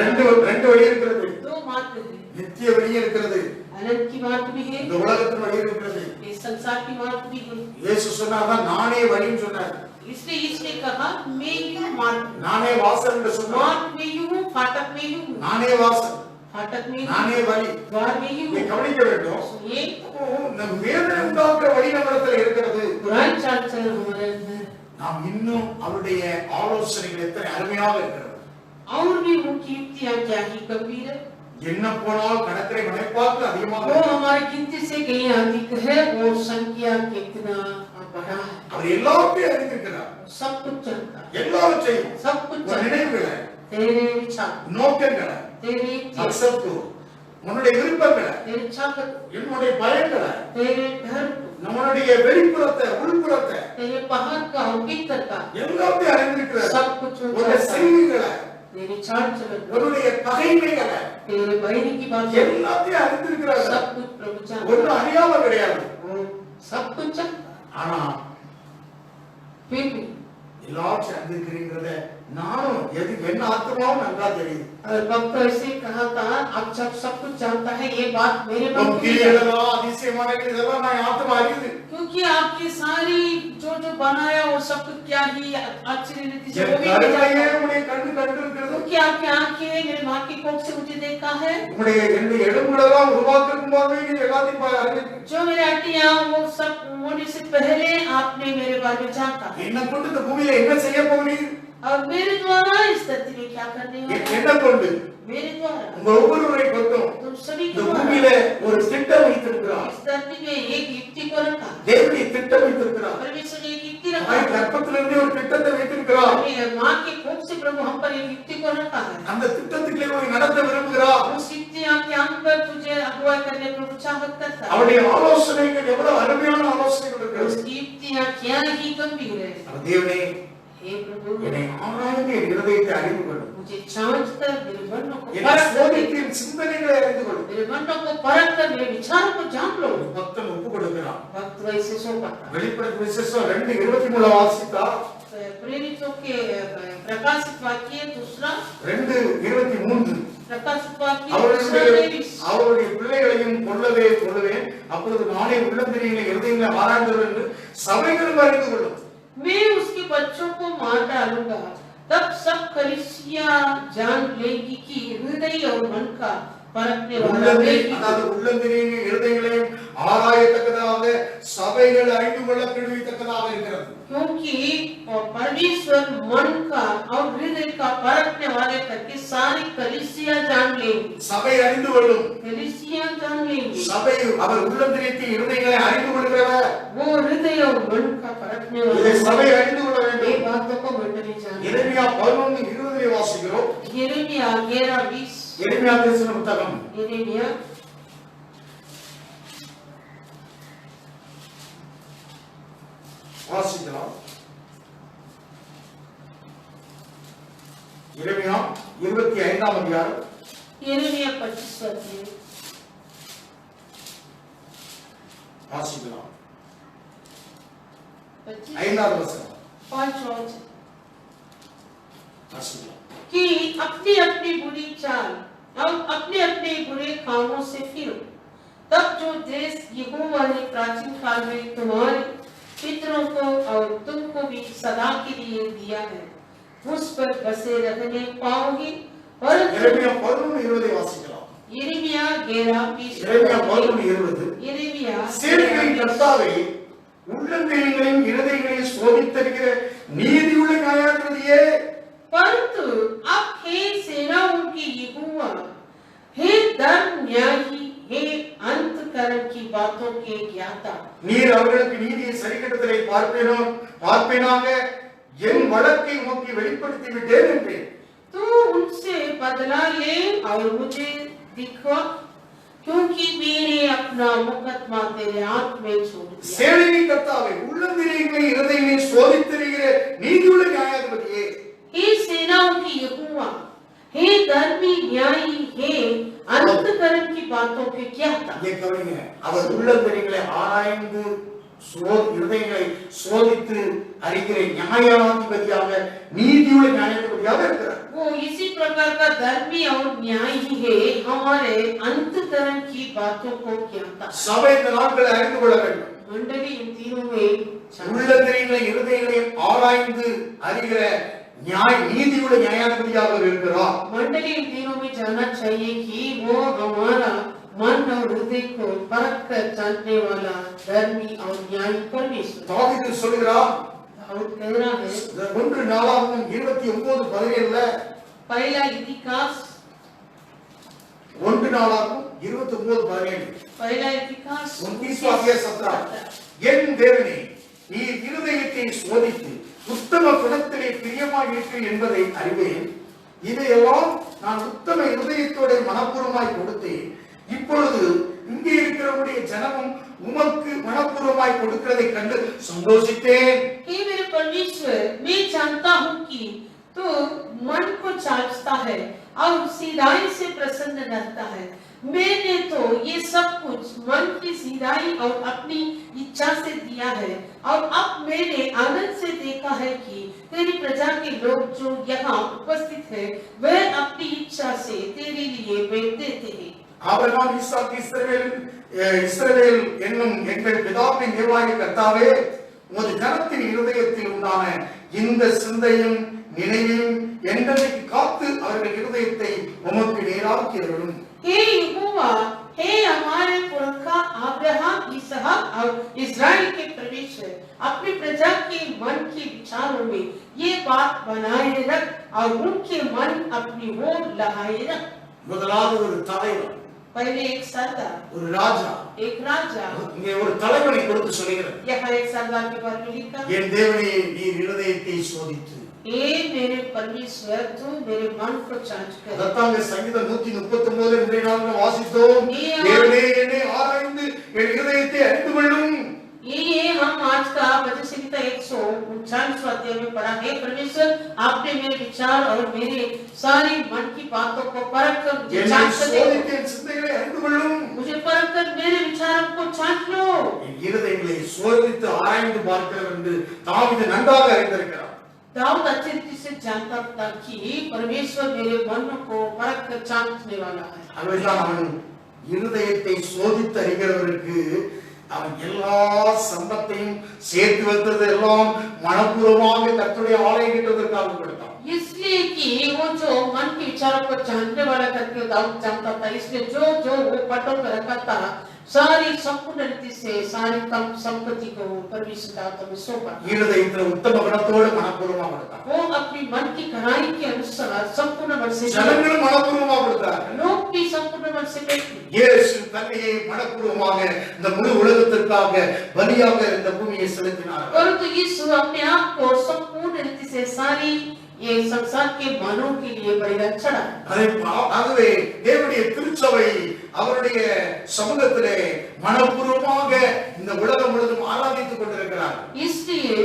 ரெண்டு வழி இருக்கிறது. दो मार्ग है, நித்திய வழி இருக்கிறது, अनंत की मार्ग भी है, இந்த உலகத்தின் வழி இருக்கிறது. ये संसार की मार्ग भी है. இயேசு சொன்னார், நானே வழின்னு சொன்னார். इसलिए इसने कहा मैं ही हूँ मार्ग, நானே வாசல் என்று சொன்னார். मार्ग में ही हूँ, फाटक में ही हूँ, நானே வாசல், फाटक में ही हूँ, நானே வழி. द्वार में ही நீ हूँ. கவனிக்க வேண்டும். सुनिए, அப்போ நம் வேதனை உண்டாக்குற வழி நம்மிடத்தில் இருக்கிறது. बुराई चाल चलन हमारे अंदर, நாம் இன்னும் அவருடைய ஆலோசனைகள் எத்தனை அருமையாக இருக்கிறது. और भी उनकी युक्तियाँ क्या ही गंभीर है. என்ன போனால் கடற்கரை மலைப்பாக்கு அதிகமாக वो हमारी गिनती से कहीं अधिक है और संख्या कितना बड़ा है. அவர் எல்லாத்தையும் அறிந்திருக்கிறார். सब कुछ जानता है, எல்லாவற்றையும், सब कुछ உன் जानता है. நினைவுகளை, तेरे विचार, நோக்கங்களை, तेरी इच्छा, அசத்து, உன்னுடைய விருப்பங்களை, तेरी इच्छा, என்னுடைய பயங்களை, तेरे धर्म, நம்மளுடைய வெளிப்புறத்தை, உள்புறத்தை तेरे बाहर का और भीतर का எல்லாத்தையும் அறிந்திருக்கிறார். सब कुछ உன்னுடைய जानता है. செய்திகளை, तेरी चाल चलन, உன்னுடைய பகைமைகளை तेरे बैरी की बात, எல்லாத்தையும் அறிந்திருக்கிறார். सब कुछ प्रभु जानता ஒன்னும் அறியாம கிடையாது. है, वो सब कुछ जानता है। ஆனா फिर भी எல்லாத்தையும் அறிந்திருக்கிறீங்கிறத நானும் எது என்ன ஆத்மாவும் நல்லா தெரியுது. अगर भक्त ऐसे कहा था, अब जब सब कुछ जानता है, ये बात मेरे मन को भी இதெல்லாம் அதிசயமான இதெல்லாம் நான் ஆத்மா அறியுது. क्योंकि आपकी सारी जो जो बनाया वो सब कुछ क्या ही आश्चर्य रीति से என் वो भी கருணையே जानता है। உடைய கண்ணு கண்டிருக்கிறது. क्योंकि आपकी आंखें मेरे माँ की कोख से मुझे देखा है, உடைய என்னுடைய எலும்புகளெல்லாம் உருவாக்கும் போதே நீ எல்லாத்தையும் அறிந்திருக்கிறீங்க. जो मेरे हड्डियां वो सब होने से पहले आपने मेरे बारे में जानता है। என்ன கொண்டு இந்த பூமியில என்ன செய்ய போகிறீங்க? और मेरे द्वारा इस धरती में क्या करने वाले हो? என்ன கொண்டு मेरे द्वारा உங்க ஒவ்வொருவரை கொண்டும் तुम सभी இந்த के द्वारा பூமியில ஒரு திட்டம் வைத்திருக்கிறார். इस धरती में एक युक्ति को रखा, தேவனுடைய திட்டம் வைத்திருக்கிறார். परमेश्वर ने एक युक्ति தாய் रखा, கர்ப்பத்திலிருந்து ஒரு திட்டத்தை வைத்திருக்கிறார். माँ के कोख से प्रभु हम पर एक युक्ति को रखा है। அந்த திட்டத்துக்குள்ளே போய் நடத்த விரும்புகிறார். उस युक्ति आपके अंग पर तुझे अगुवाई करने प्रभु चाहत करता है। அவருடைய ஆலோசனைகள் எவ்வளவு அருமையான ஆலோசனைகள் இருக்கிறது. उसकी युक्तियां क्या ही गंभीर है। அவர் தேவனே हे प्रभु, என்னை ஆராய்ந்து என் இருதயத்தை அறிந்து கொள்ளும். मुझे जांच कर मेरे मन को என்னை परख कर, சோதித்து என் சிந்தனைகளை அறிந்து கொள்ளும். मेरे मन को परख कर मेरे विचारों को जान लो। பக்தன் ஒப்பு கொடுக்கிறான். भक्त वैसे सौंपा था। வெளிப்படுத்தின விசேஷம் 2:23 வாசித்தா प्रेरितों के प्रकाशित वाक्य दूसरा, 2:23 प्रकाशित वाक्य दूसरा 23। அவருடைய பிள்ளைகளையும் கொள்ளுவேன் அப்பொழுது நானே உள்ளந்திரிகளை இருதயங்களை ஆராய்ந்தவர் என்று சபைகள் அறிந்து கொள்ளும். मैं उसके बच्चों को मार डालूंगा, तब सब कलीसिया जान लेगी कि हृदय और मन का परखने वाला मैं ही हूँ। அதாவது உள்ளந்திரிகளை இருதயங்களையும் ஆராயத்தக்கதாக சபைகள் அறிந்து கொள்ள கிடுவித்தக்கதாக இருக்கிறது. क्योंकि और परमेश्वर मन का और हृदय का परखने वाले करके सारी कलीसिया जान लेंगी। சபை அறிந்து கொள்ளும். कलीसिया जान लेंगी। சபை அவர் உள்ளந்திரியத்தை இருதயங்களை அறிந்து கொள்கிறவர். वो हृदय और मन का परखने இதை वाला சபை அறிந்து கொள்ள ये வேண்டும். बातों को मंडली जान। எரேமியா 11:20 வாசிக்கிறோம். यिर्मयाह 11:20, எரேமியா தரிசன புத்தகம் यिर्मयाह வாசிக்கலாம். எரேமியா 25ஆம் அதிகாரம் यिर्मयाह 25 अध्याय வாசிக்கலாம். 25 5வது வசனம் 5 वचन வாசிக்கலாம். कि अपनी अपनी बुरी चाल और अपने अपने बुरे कामों से फिरो, तब जो देश यहोवा ने प्राचीन काल में तुम्हारे पितरों को और तुमको भी सदा के लिए दिया है, उस पर बसे रहने पाओगे। எரேமியா 11:20 வாசிக்கலாம். यिर्मयाह 11:20, எரேமியா 11:20 यिर्मयाह சேனைகளின் கர்த்தாவே உள்ளந்திரியங்களையும் இருதயங்களையும் சோதித்தறிகிற நீதியுள்ள நியாயாதிபதியே, परंतु अब हे सेनाओं की यहोवा, हे धर्म न्यायी, हे अंतकरण की बातों के ज्ञाता, நீர் அவர்களுக்கு நீதியை சரிக்கட்டத்திலே பார்ப்பேனாக என் வழக்கை உமக்கு வெளிப்படுத்தி விட்டேன் என்றேன். तू उनसे बदला ले और मुझे दिखा, क्योंकि मैंने अपना मुकदमा तेरे हाथ में छोड़ दिया। சேனைகளின் கர்த்தாவே உள்ளந்திரியங்களை இருதயங்களை சோதித்தறிகிற நீதியுள்ள நியாயாதிபதியே, हे सेनाओं की यहोवा, हे धर्मी न्यायी, हे अंतकरण की बातों के ज्ञाता। இங்கே கவனிங்க, அவர் உள்ளந்திரியங்களை ஆராய்ந்து இருதயங்களை சோதித்து அறிகிற நியாயாதிபதியாக நீதியுள்ள நியாயாதிபதியாக இருக்கிறார். वो इसी प्रकार का धर्मी और न्यायी है, हमारे अंतकरण की बातों को ज्ञाता। சபை இந்த நாட்களை அறிந்து கொள்ள வேண்டும். मंडली इन तीनों में உள்ளந்திரியங்களை இருதயங்களை ஆராய்ந்து அறிகிற நீதியுள்ள நியாயாதிபதியாக இருக்கிறார். मंडली इन तीनों में जानना चाहिए कि वो हमारा मन और हृदय को परख कर जानने वाला धर्मी और न्यायी परमेश्वर। தாவீது சொல்கிறார், दाऊद कह रहा है 1 நாளாகமம் 29:17 पहला इतिहास 1 நாளாகமம் 29:17 पहला इतिहास 29:17 என் தேவனே, நீர் இருதயத்தை சோதித்து உத்தம குணத்திலே பிரியமாய் இருக்கிறீர் என்பதை அறிவேன். இதையெல்லாம் நான் உத்தம இருதயத்தோட மனப்பூர்வமாய் கொடுத்தேன். இப்பொழுது இங்கே இருக்கிறவருடைய ஜனமும் உமக்கு மனப்பூர்வமாய் கொடுக்கிறதை கண்டு சந்தோஷித்தேன். हे मेरे परमेश्वर, मैं जानता हूँ कि तू मन को जांचता है और सीधाई से प्रसन्न रहता है। मैंने तो ये सब कुछ मन की सीधाई और अपनी इच्छा से दिया है और अब मैंने आनंद से देखा है कि तेरी प्रजा के लोग जो यहाँ उपस्थित है वे अपनी इच्छा से तेरे लिए भेंट देते हैं। ஆபிரகாம் ஈசாக்கு இஸ்ரவேல் என்னும் எங்கள் பிதாவின் தேவனாகிய கர்த்தாவே, உமது ஜனத்தின் இருதயத்தில் உண்டான இந்த சிந்தையும் நினைவையும் என்றைக்கு காத்து அவர்கள் இருதயத்தை உமக்கு நேராக்கி அருளும். हे यहोवा, हे हमारे पुरखा अब्राहम, इसहाक और इस्राएल के परमेश्वर, अपनी प्रजा के मन के विचारों में ये बात बनाए रख और उनके मन अपनी ओर लगाए रख। முதலாவது ஒரு தலைவன், पहले एक सरदार, ஒரு ராஜா, एक राजा। இங்கே ஒரு தலைவனை கொடுத்து சொல்கிறார், यहाँ एक सरदार के बारे में लिखा, என் தேவனே நீர் இருதயத்தை சோதித்து हे मेरे परमेश्वर, तू मेरे मन को जांच कर। அதத்தாங்க சங்கீதம் 139 இன்றைய நாளில் வாசித்தோம், தேவனே என்னை ஆராய்ந்து என் இருதயத்தை அறிந்து கொள்ளும். ये हम आज का वचन संहिता 139 अध्याय में पढ़ा है। परमेश्वर, आपने मेरे विचार और मेरे सारी मन की बातों को परख कर जांच कर, என் சிந்தைகளை அறிந்து கொள்ளும். मुझे परख कर मेरे विचारों को जांच लो। என் இருதயங்களை சோதித்து ஆராய்ந்து பார்க்கிறவர் என்று தாவீது நன்றாக அறிந்திருக்கிறார். दाऊद अच्छे रीति से जानता था कि परमेश्वर मेरे मन को परख कर जांचने वाला है। அதுதான் அவன் இருதயத்தை சோதித்து அறிகிறவருக்கு அவன் எல்லா சம்பத்தையும் சேர்த்து வைத்தது எல்லாம் மனப்பூர்வமாக கர்த்தருடைய ஆலயம் கட்டுவதற்காக கொடுத்தான். इसलिए कि वो जो मन के विचारों को जानने वाला करके दाऊद जानता था, इसलिए जो जो वो पटों पर रखा था सारी संपूर्ण रीति से सारी कम संपत्ति को परमेश्वर के हाथों में सौंपा। இருதயத்தில் உத்தம குணத்தோடு மனப்பூர்வமாக கொடுத்தான். वो अपनी मन की गहराई के अनुसार संपूर्ण मन से, ஜனங்களும் மனப்பூர்வமாக கொடுத்தார். लोग भी संपूर्ण मन से बैठे। இயேசு தன்னையே மனப்பூர்வமாக இந்த முழு உலகத்திற்காக பலியாக இந்த பூமியை செலுத்தினார். परंतु यीशु अपने आप को संपूर्ण रीति से सारी ये संसार के मानव के लिए बलिदान चढ़ा। ஆகவே தேவனுடைய திருச்சபை அவருடைய சமூகத்திலே மனப்பூர்வமாக இந்த உலகம் முழுவதும் ஆராதித்துக் கொண்டிருக்கிறார். इसलिए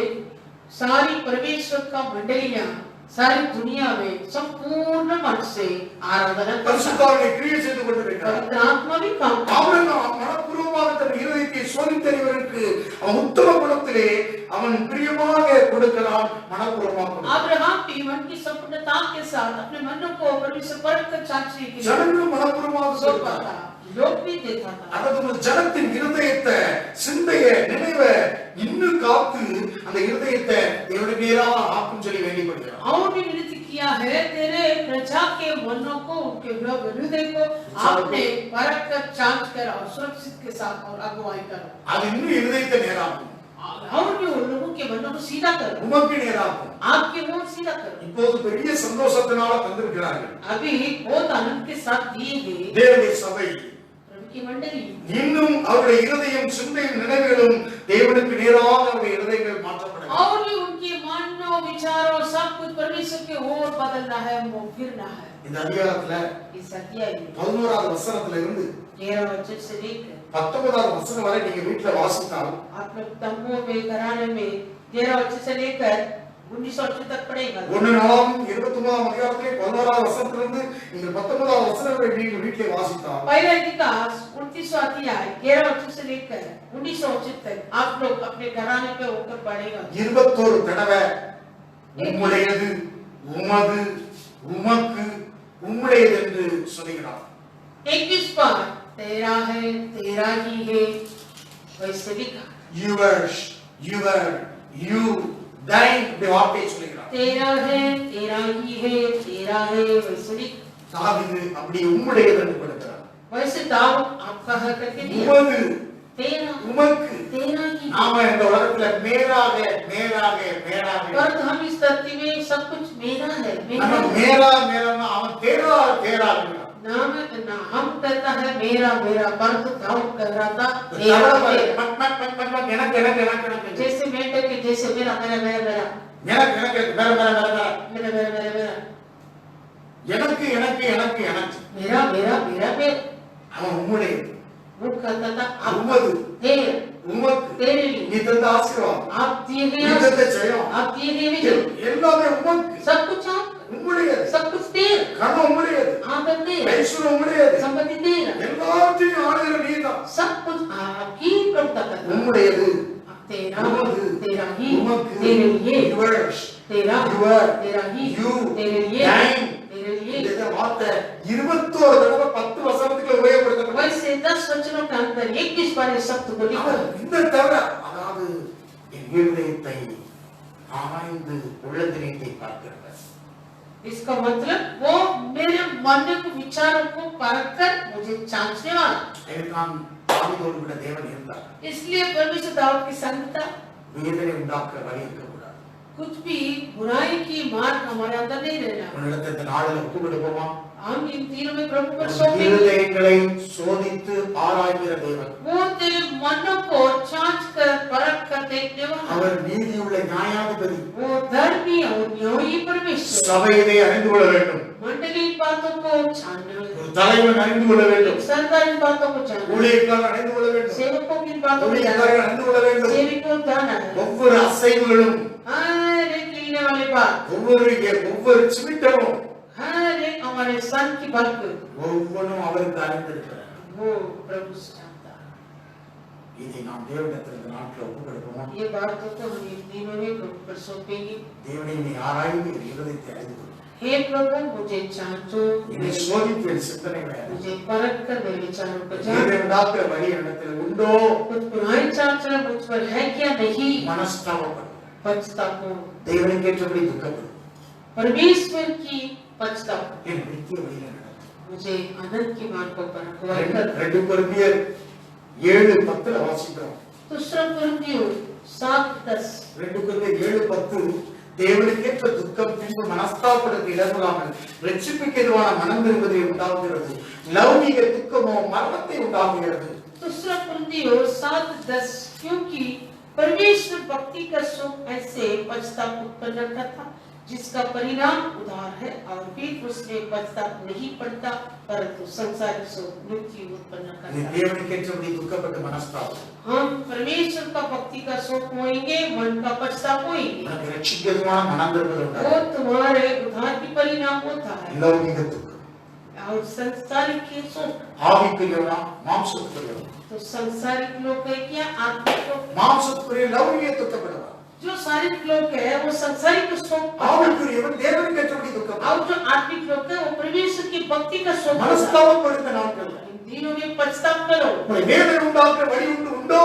सारी परमेश्वर का मंडलियां सारी दुनिया में संपूर्ण मन से आराधना பரிசுத்தாவியை கிரியை செய்து கொண்டிருக்கிறார். पवित्र आत्मा भी काम करता है। அவன் மனப்பூர்வமாக தன் இருதயத்தை சோதித்தறிவதற்கு அவன் உத்தம குணத்திலே அவன் பிரியமாக கொடுக்கலாம், மனப்பூர்வமாக கொடுக்கலாம். अब्राहम भी मन की संपूर्णता के साथ अपने मन को परमेश्वर परख कर जांचने के लिए ஜனங்களும் மனப்பூர்வமாக सौंपा கொடுத்தார். था, लोग भी देता था। அதாவது ஜனத்தின் இருதயத்தை சிந்தைய நினைவை இன்னும் காத்து அந்த இருதயத்தை தேவனுடைய நேராக ஆக்கும் சொல்லி வேண்டிப்படுகிறார். और भी विनती किया है, तेरे प्रजा के मनों को, उनके हृदय को आपने परख कर जांच कर और सुरक्षित के साथ और अगुवाई करो। அது இன்னும் இருதயத்தை நேராக்கும், और भी उन लोगों के मनों को सीधा करो, உமக்கு நேராக்கும். आपके वो सीधा करो। இப்போது பெரிய சந்தோஷத்தினால தந்திருக்கிறார்கள். अभी बहुत आनंद के साथ दिए गए தேவனுடைய சபை प्रभु की मंडली இன்னும் அவருடைய இருதயம் சிந்தையும் நினைவுகளும் தேவனுக்கு நேராக அவருடைய இருதயங்கள் மாற்றப்படும். और भी उनके मानव विचारों सब कुछ परमेश्वर के ओर बदलना है, वो फिरना है। இந்த அதிகாரத்துல इस अध्याय में 11வது वசனத்துல இருந்து 13 वचन से लेकर 19வது வசனம் வரை நீங்க வீட்டுல வாசித்தால் आप लोग तंबुओं में, घराने में 13 वचन से लेकर 19 वचन तक पढ़ेगा। 1 நாளாகும் 29ஆம் அதிகாரத்திலே 11வது வசனத்திலிருந்து நீங்க 19வது வசனம் வரை நீங்க வீட்டுல வாசித்தால் पहले अधिकांश 29वां अध्याय 13 वचन से लेकर 19 वचन तक आप लोग अपने घराने पे होकर पढ़ेगा। 21 தடவை உம்முடையது, உமது, உமக்கு, உம்முடையது என்று சொல்கிறார். 21 बार तेरा है, तेरा ही है, वैसे लिखा। yours, your, you, thine இப்படி வார்த்தையை சொல்கிறார். तेरा है, तेरा ही है, तेरा है, वैसे लिखा। தாவீது அப்படி உம்முடையது என்று கொடுக்கிறார். वैसे दाऊद आपका है करके दिया। உமது, तेरा, உமக்கு. तेरा ही। நாம இந்த உலகத்துல மேலாக மேலாக மேலாக पर हम इस धरती में सब कुछ मेरा है, मेरा நம்ம है। மேலா மேலானா அவன் தேரா தேரா नाम ना हम कहता है मेरा मेरा, पर तो दाऊद कह रहा था मेरा मेरा। எனக்கு எனக்கு எனக்கு எனக்கு जैसे मेंढक के जैसे मेरा मेरा मेरा मेरा எனக்கு எனக்கு வேற வேற வேற வேற मेरा मेरा मेरा मेरा எனக்கு எனக்கு எனக்கு எனக்கு मेरा मेरा मेरा मेरा। அவன் உம்முடையது, वो कहता था உமது, तेरे உமக்கு. तेरे लिए நீ தந்த ஆசீர்வாதம், आप दिए நீ गए, தந்த ஜெயம் आप दिए गए विजय, எல்லாமே உமக்கு. सब कुछ आपका। உம்முடையது, सब कुछ तेरा, கனம் உம்முடையது, आदर तेरा, ஐஸ்வர்யம் உம்முடையது, संपत्ति तेरा, எல்லாத்தையும் ஆளுகிற நீதான். सब कुछ आपकी प्रभुता करता है। உம்முடையது, तेरा, உமது, तेरा ही, உமக்கு, तेरे लिए, yours, तेरा, your, तेरा ही, you, तेरे लिए, thine. तेरे लिए। இந்த வார்த்தை 21 தடவை 10 வசனத்துக்குள்ள உபயோகப்படுத்தப்பட்டது. वैसे 10 वचनों के अंदर 21 बार ये शब्द को लिखा है। இந்த தவிர அதாவது என் இருதயத்தை ஆராய்ந்து உள்ளத்தினை பார்க்கிறார். इसका मतलब वो मेरे मन के विचारों को परख कर मुझे जांचने वाला। இதுதான் தாவீதோடு கூட தேவன் இருந்தார். इसलिए परमेश्वर दाऊद की संगता வேதனை உண்டாக்குற வழி இருக்கக்கூடாது. कुछ भी बुराई की मार्ग हमारे अंदर नहीं रहना। உன்னிடத்தை இந்த நாளில் ஒப்பு கொடுப்போமா? हम इन तीनों में प्रभु पर सौंपेंगे। இருதயங்களை சோதித்து ஆராய்கிற தேவன். वो तेरे मनों को जांच कर परख कर देखने वाला। அவர் நீதியுள்ள நியாயாதிபதி. वो धर्मी और न्यायी परमेश्वर। சபையை அறிந்து கொள்ள வேண்டும். मंडली इन बातों को जानना है। ஒரு தலைவன் அறிந்து கொள்ள வேண்டும். सरदार इन बातों को जानना है। ஊழியக்காரர் அறிந்து கொள்ள வேண்டும். सेवकों की इन बातों को जानना ஊழியக்காரர் है। அறிந்து கொள்ள வேண்டும். सेवकों को जानना है। ஒவ்வொரு அசைவுகளும், हर एक लीने वाले बात, ஒவ்வொரு சிமிட்டமும், हर एक हमारे सन की बात ஒவ்வொன்றும் அவருக்கு அறிந்திருக்கிறார். वो प्रभु जानता है। இதை நாம் தேவனிடத்தில் இந்த நாட்டில் ஒப்பு கொடுப்போமா? ये बातों को हम इन दिनों में प्रभु पर सौंपेंगे। தேவனை நீ ஆராய்ந்து என் இருதயத்தை அறிந்து கொள். हे प्रभु मुझे जांचो, என்னை சோதித்து என் சிந்தனைகளை அறிந்து मुझे परख कर मेरे विचारों को கொள். जान। தேவனை உண்டாக்குற வழி என்னிடத்தில் உண்டோ? कुछ पुरानी चाचना मुझ पर है क्या नहीं? மனஸ்தாபப்படும். पछताओ, தேவனுக்கு ஏற்றபடி துக்கப்படும். परमेश्वर की पछताओ, என் நித்திய வழியில நடத்தும். मुझे अनंत की मार्ग को पर अगुवाई कर। 2 கொரிந்தியர் 7:10 வாசிக்கிறோம். दूसरा कुरिन्थियों 7:10, 2 கொரிந்தியர் 7:10 தேவனுக்கேற்ற துக்கம் பின்பு மனஸ்தாபப்படுத்த இடமில்லாமல் ரட்சிப்புக்கு எதுவான மனம் திரும்புதலை உண்டாக்குகிறது. லௌகிக துக்கமோ மரணத்தை உண்டாக்குகிறது. दूसरा कुरिन्थियों 7:10, क्योंकि परमेश्वर भक्ति का सुख ऐसे पछतावा उत्पन्न करता जिसका परिणाम उधार है, और फिर उसमें पछतावा नहीं पड़ता परंतु संसारिक सुख मृत्यु उत्पन्न நீ करता है। தேவனுக்கேற்றபடி துக்கப்பட்ட மனஸ்தாபம். हम परमेश्वर का भक्ति का सुख होएंगे, मन का पछतावा होएंगे, உனக்கு ரட்சிப்புக்கு எதுவான மனம் திரும்புதல் वो உண்டாகும். तुम्हारे उधार की परिणाम होता है। லௌகிக துக்கம். और संसारिक के सुख, ஆவிக்குரியவனா மாம்சத்துக்குரியவனா? तो संसारिक लोग है क्या आत्मिक लोग? மாம்சத்துக்குரிய லௌகிக துக்கப்படுவார். जो शारीरिक लोग है वो संसारिक को सुख, ஆவிக்குரியவன் தேவனுக்கேற்றபடி துக்கம். और जो आत्मिक लोग है वो परमेश्वर की भक्ति का सुख। மனஸ்தாபப்படுத்த நாட்கள் इन दिनों में पछतावा करो। உனக்கு வேதனை உண்டாக்குற வழி உண்டோ?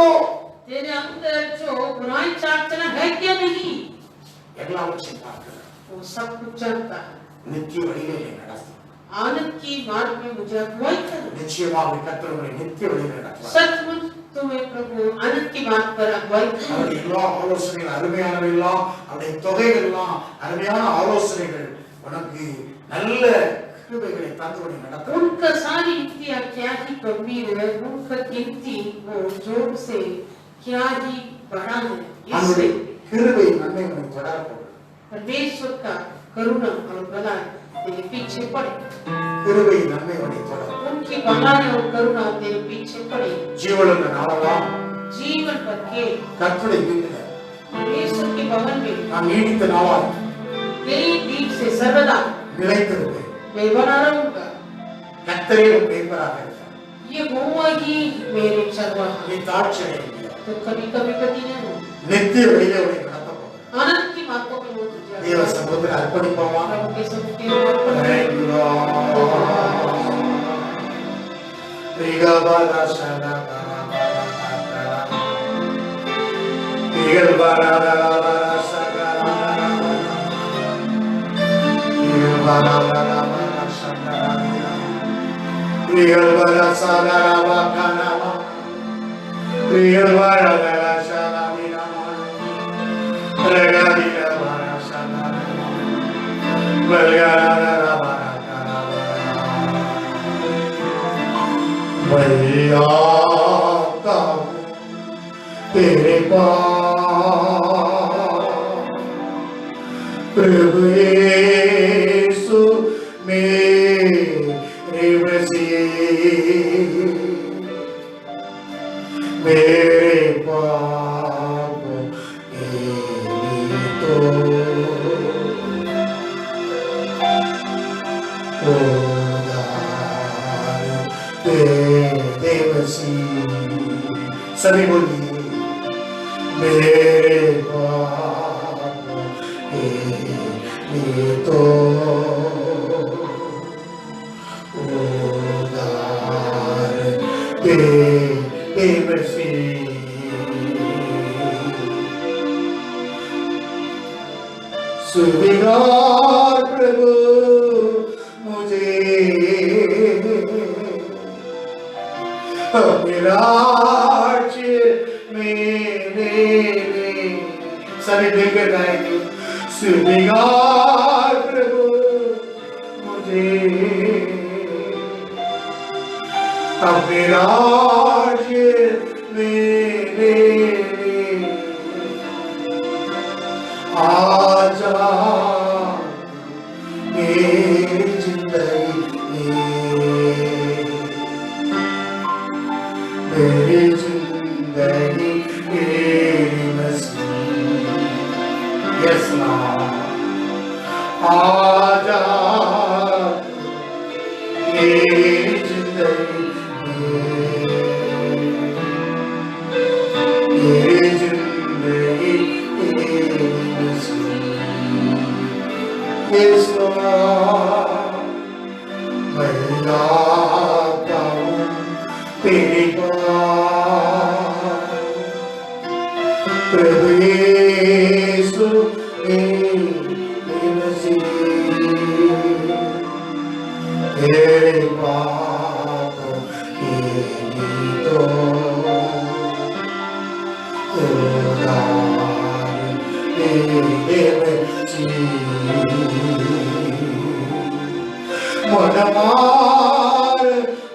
तेरे अंदर जो बुराई चाचना है क्या नहीं? எல்லாவற்றையும் பார்க்கிறார். वो सब कुछ जानता है। நித்திய வழியிலே நடத்தும். आनंद की मार्ग में मुझे अगुवाई करो। நிச்சயமாக கர்த்தர் உங்களை நித்திய வழியிலே நடத்துவார். सचमुच तुम्हें प्रभु आनंद की मार्ग पर अगुवाई करो। அவருடைய எல்லா ஆலோசனைகள் அருமையானவை எல்லாம், அவருடைய தொகைகள் எல்லாம் அருமையான ஆலோசனைகள் உனக்கு நல்ல கிருபைகளை தந்து உன்னை நடத்தும். उनका सारी युक्तियां क्या ही गंभीर है, उनका गिनती वो जोर से क्या ही बड़ा है। அவருடைய इसलिए கிருபை நன்மை உன்னை தொடரப்போகிறது. परमेश्वर का करुणा और भलाई तेरे पीछे पड़े। கிருபை நன்மை உன்னை தொடரும். उनकी भलाई और करुणा तेरे पीछे पड़े। ஜீவனுள்ள நாளெல்லாம் जीवन भर के கர்த்தருடைய வீட்டில் परमेश्वर के भवन में நான் நீடித்த நாளால் तेरी दीप से सर्वदा நிலைத்திருப்பேன். मैं बना रहूंगा। கர்த்தரே உன் மேய்ப்பராக இருக்கிறார். ये होगा ही मेरे चरवाहा, நீ தாழ்ச்சி அடைய முடியாது. तो कभी कभी कभी नहीं हो। நித்திய வழியிலே உன்னை நடத்த போகிறேன். आनंद की मार्गों में वो तुझे தேவ சமூகத்தில் அர்ப்பணிப்போமா? प्रभु के समुख में अर्पण करें। Thank you, Lord. Rigabala Shana Bala Bala Rigabala Bala Shana Rigabala Bala Shana Rigabala Shana Bakana Rigabala Bala Shana Regadila Bala Shana Belgara Bala मैं आता हूँ तेरे पास प्रभु यीशु मेरे मसीह मेरे पाप तो सभी बोलिए मेरे पापों के लिए तो उधार दे मसीह, स्वीकार प्रभु मुझे राज्य मेरे सभी मिलकर गाएंगे, स्वीकार प्रभु मुझे अपने राज्य मेरे आजा मेरी जिंदगी मेरी जिंदगी मेरी मसीह, यस आजा मेरी जिंदगी मेरी जिंदगी मेरी मसीह, यस मैं आता हूँ तेरे पास प्रभु यीशु मेरे मसीह, तेरे पापों के तो उधार दे मसीह, मन मार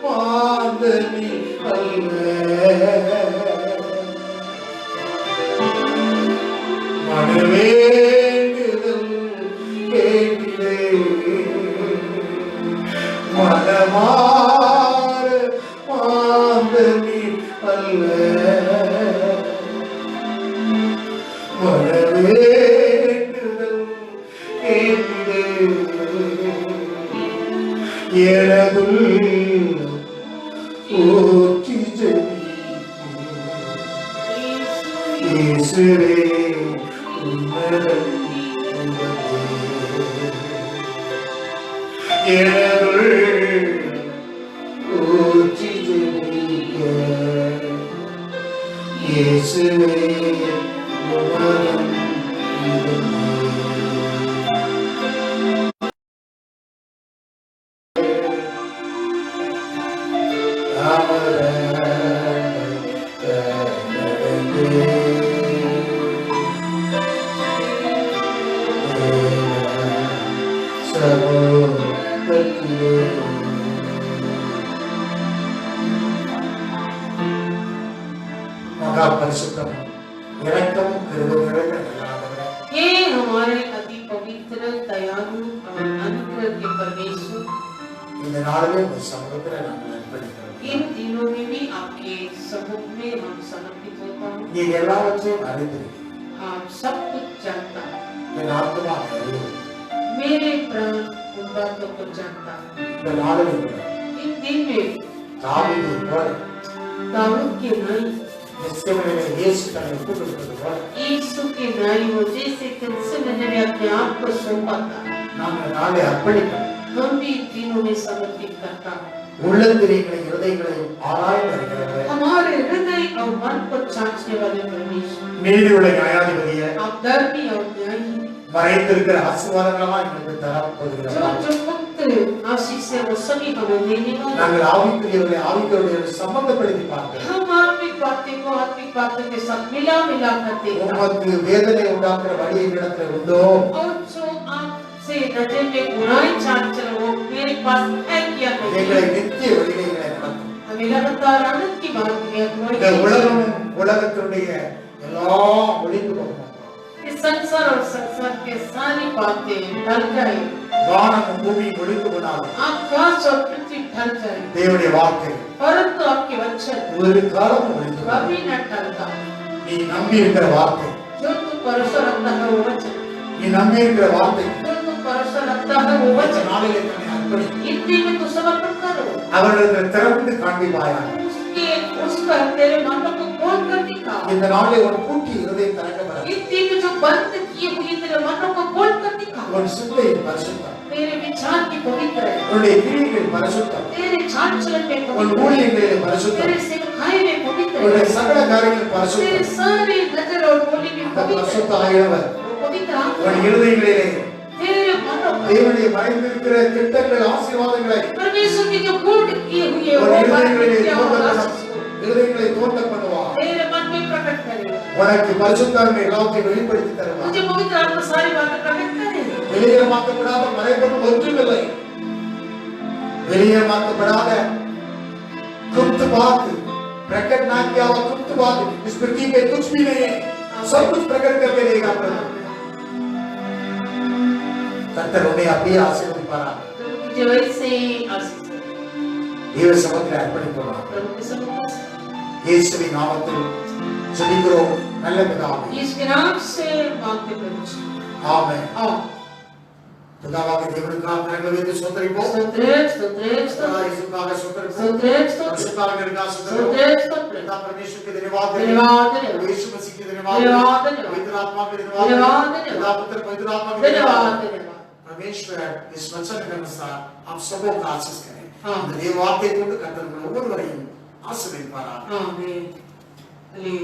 मांगनी मन வேண்டுதல் கேட்டிலே, मन मार मांगनी मन வேண்டுதல் கேட்டிலே, எனதுள் ஊற்றி இயேசுவே உன்னதம் எனதுள் ஊற்றி ஜெபிக்க, இயேசுவே உன்னதம் மகா பரிசுத்தம் இரக்கம் கிருபை நிறைந்த நல்லவரே, हे हमारे अति पवित्र दयालु और अनुग्रह के परमेश्वर, இந்த நாளிலே உங்கள் சமூகத்தில் நாங்கள் அர்ப்பணிக்கிறோம். इन दिनों में भी आपके सम्मुख में हम समर्पित होता हूँ। நீங்க எல்லாவற்றையும் அறிந்திருக்கிறீர்கள். आप सब कुछ जानता है, என் ஆத்மா அறியும். मेरे प्राण उन बातों को जानता है। இந்த நாளிலே கூட इन दिन में தாவீதை போல दाऊद के नाई, கிறிஸ்துவிலே இயேசு தன்னை ஒப்புக் கொடுத்தது போல यीशु के नाई हो जैसे कृष्ण ने अपने आप को सौंपा था, நாங்கள் நாளை அர்ப்பணிக்கிறோம். हम भी इन दिनों में समर्पित करता हूँ। உள்ளந்திரைகளை இருதயங்களை ஆராய்ந்து அறிகிறவர், हमारे हृदय और मन को जांचने वाले परमेश्वर, நீதியுள்ள நியாயாதிபதியே, आप धर्मी और न्यायी, மறைந்திருக்கிற ஆசீர்வாதங்களா எங்களுக்கு தர जो போகிறீர்கள். जो मुक्त आशीष है वो सभी हमें देने वाले। நாங்கள் ஆவிக்குரியவர்களை ஆவிக்குரியவர்களை சம்பந்தப்படுத்தி பார்க்கிறோம். हम आत्मिक बातें को आत्मिक बातों के साथ मिला करते हैं। உமக்கு வேதனை உண்டாக்குற வழி எங்களிடத்தில் உண்டோ? और जो आपसे नजर में बुराई चाल चल वो मेरे पास है क्या எங்களை नहीं? நித்திய வழியிலே எங்களை நடத்தும். हमें लगातार आनंद की बात இந்த है। உலகமும் உலகத்தினுடைய எல்லாம் ஒளிந்து போகும். इस संसार और संसार के सारी बातें ढल जाए, வானமும் பூமியும் ஒளிந்து போனாலும் आकाश और पृथ्वी ढल जाए, தேவனுடைய வார்த்தை परंतु आपके वचन ஒரு காலமும் ஒளிந்து போகாது. कभी न टलता। நீ நம்பி இருக்கிற வார்த்தை, जो तू भरोसा रखता है वो वचन, நீ नंबी இருக்கிற வார்த்தை जो तू भरोसा रखता है वो இந்த वचन, நாளிலே தன்னை அர்ப்பணி. इतने में तू समर्पण करो। அவர்களுக்கு திறந்து காண்பிப்பாயாக. उसके उसका तेरे मानव को खोल இந்த நாளை ஒரு பூட்டி இருதயம் திறக்கப்பட इन तीनों जो बंद किए हुए तेरे मनों को खोल कर दिखा உன் சிந்தை பரிசுத்தம் तेरे विचार की पवित्र है உன்னுடைய கிரியைகள் பரிசுத்தம் तेरे चाल चलन में உன் पवित्र है ஊழியங்களில் பரிசுத்தம் तेरे सेवकाई में पवित्र உன்னுடைய है சகல காரியங்கள் तेरे பரிசுத்தம் सारे नजर और बोली में அந்த पवित्र பரிசுத்த है ஆகியவர் वो पवित्र உன் आत्मा இருதயங்களிலே तेरे मनों में தேவனுடைய மறைந்திருக்கிற திட்டங்கள் ஆசீர்வாதங்களை परमेश्वर की जो गुण किए हुए உன் वो இருதயங்களிலே बातें இருதயங்களை தோன்ற பண்ணுவார் तेरे मन में प्रकट करेगा உனக்கு பரிசுத்தாவின் எல்லாத்தையும் வெளிப்படுத்தி தருவார் मुझे पवित्र आत्मा सारी बातें प्रकट करेगा வெளியேறமாக்கப்படாத மறைபொருள் ஒன்றுமில்லை வெளியேறமாக்கப்படாத गुप्त बात प्रकट ना किया हुआ गुप्त बात इस पृथ्वी पे कुछ भी नहीं है सब कुछ प्रकट करके देगा प्रभु கர்த்தர் உன்னை அப்படியே ஆசீர்வதிப்பாரா मुझे वैसे ही आशीष है தேவ சமூகத்தில் அர்ப்பணிப்போமா प्रभु के सम्मुख இயேசுவின் நாமத்தில் ஜெபிக்கிறோம் நல்ல பிதாவே इसके नाम से मांगते प्रभु जी ஆமென் आओ பிதாவாகிய தேவனுக்காக கரங்களை வைத்து ஸ்தோத்திரிப்போம் स्तोत्र स्तोत्र स्तोत्र இயேசுக்காக ஸ்தோத்திரிப்போம் स्तोत्र स्तोत्र பரிசுத்தாவியருக்காக स्तोत्र ஸ்தோத்திரிப்போம் स्तोत्र पिता परमेश्वर के धन्यवाद धन्यवाद यीशु मसीह के धन्यवाद धन्यवाद पवित्र आत्मा के धन्यवाद धन्यवाद पिता पुत्र पवित्र आत्मा के धन्यवाद धन्यवाद धन्यवाद परमेश्वर इस वचन के अनुसार आप सबको का आशीष करें हाँ। இந்த தேவ வார்த்தையை கொண்டு கர்த்தர் உங்களை ஒவ்வொருவரையும் ஆசீர்வதிப்பாராக आमीन आमीन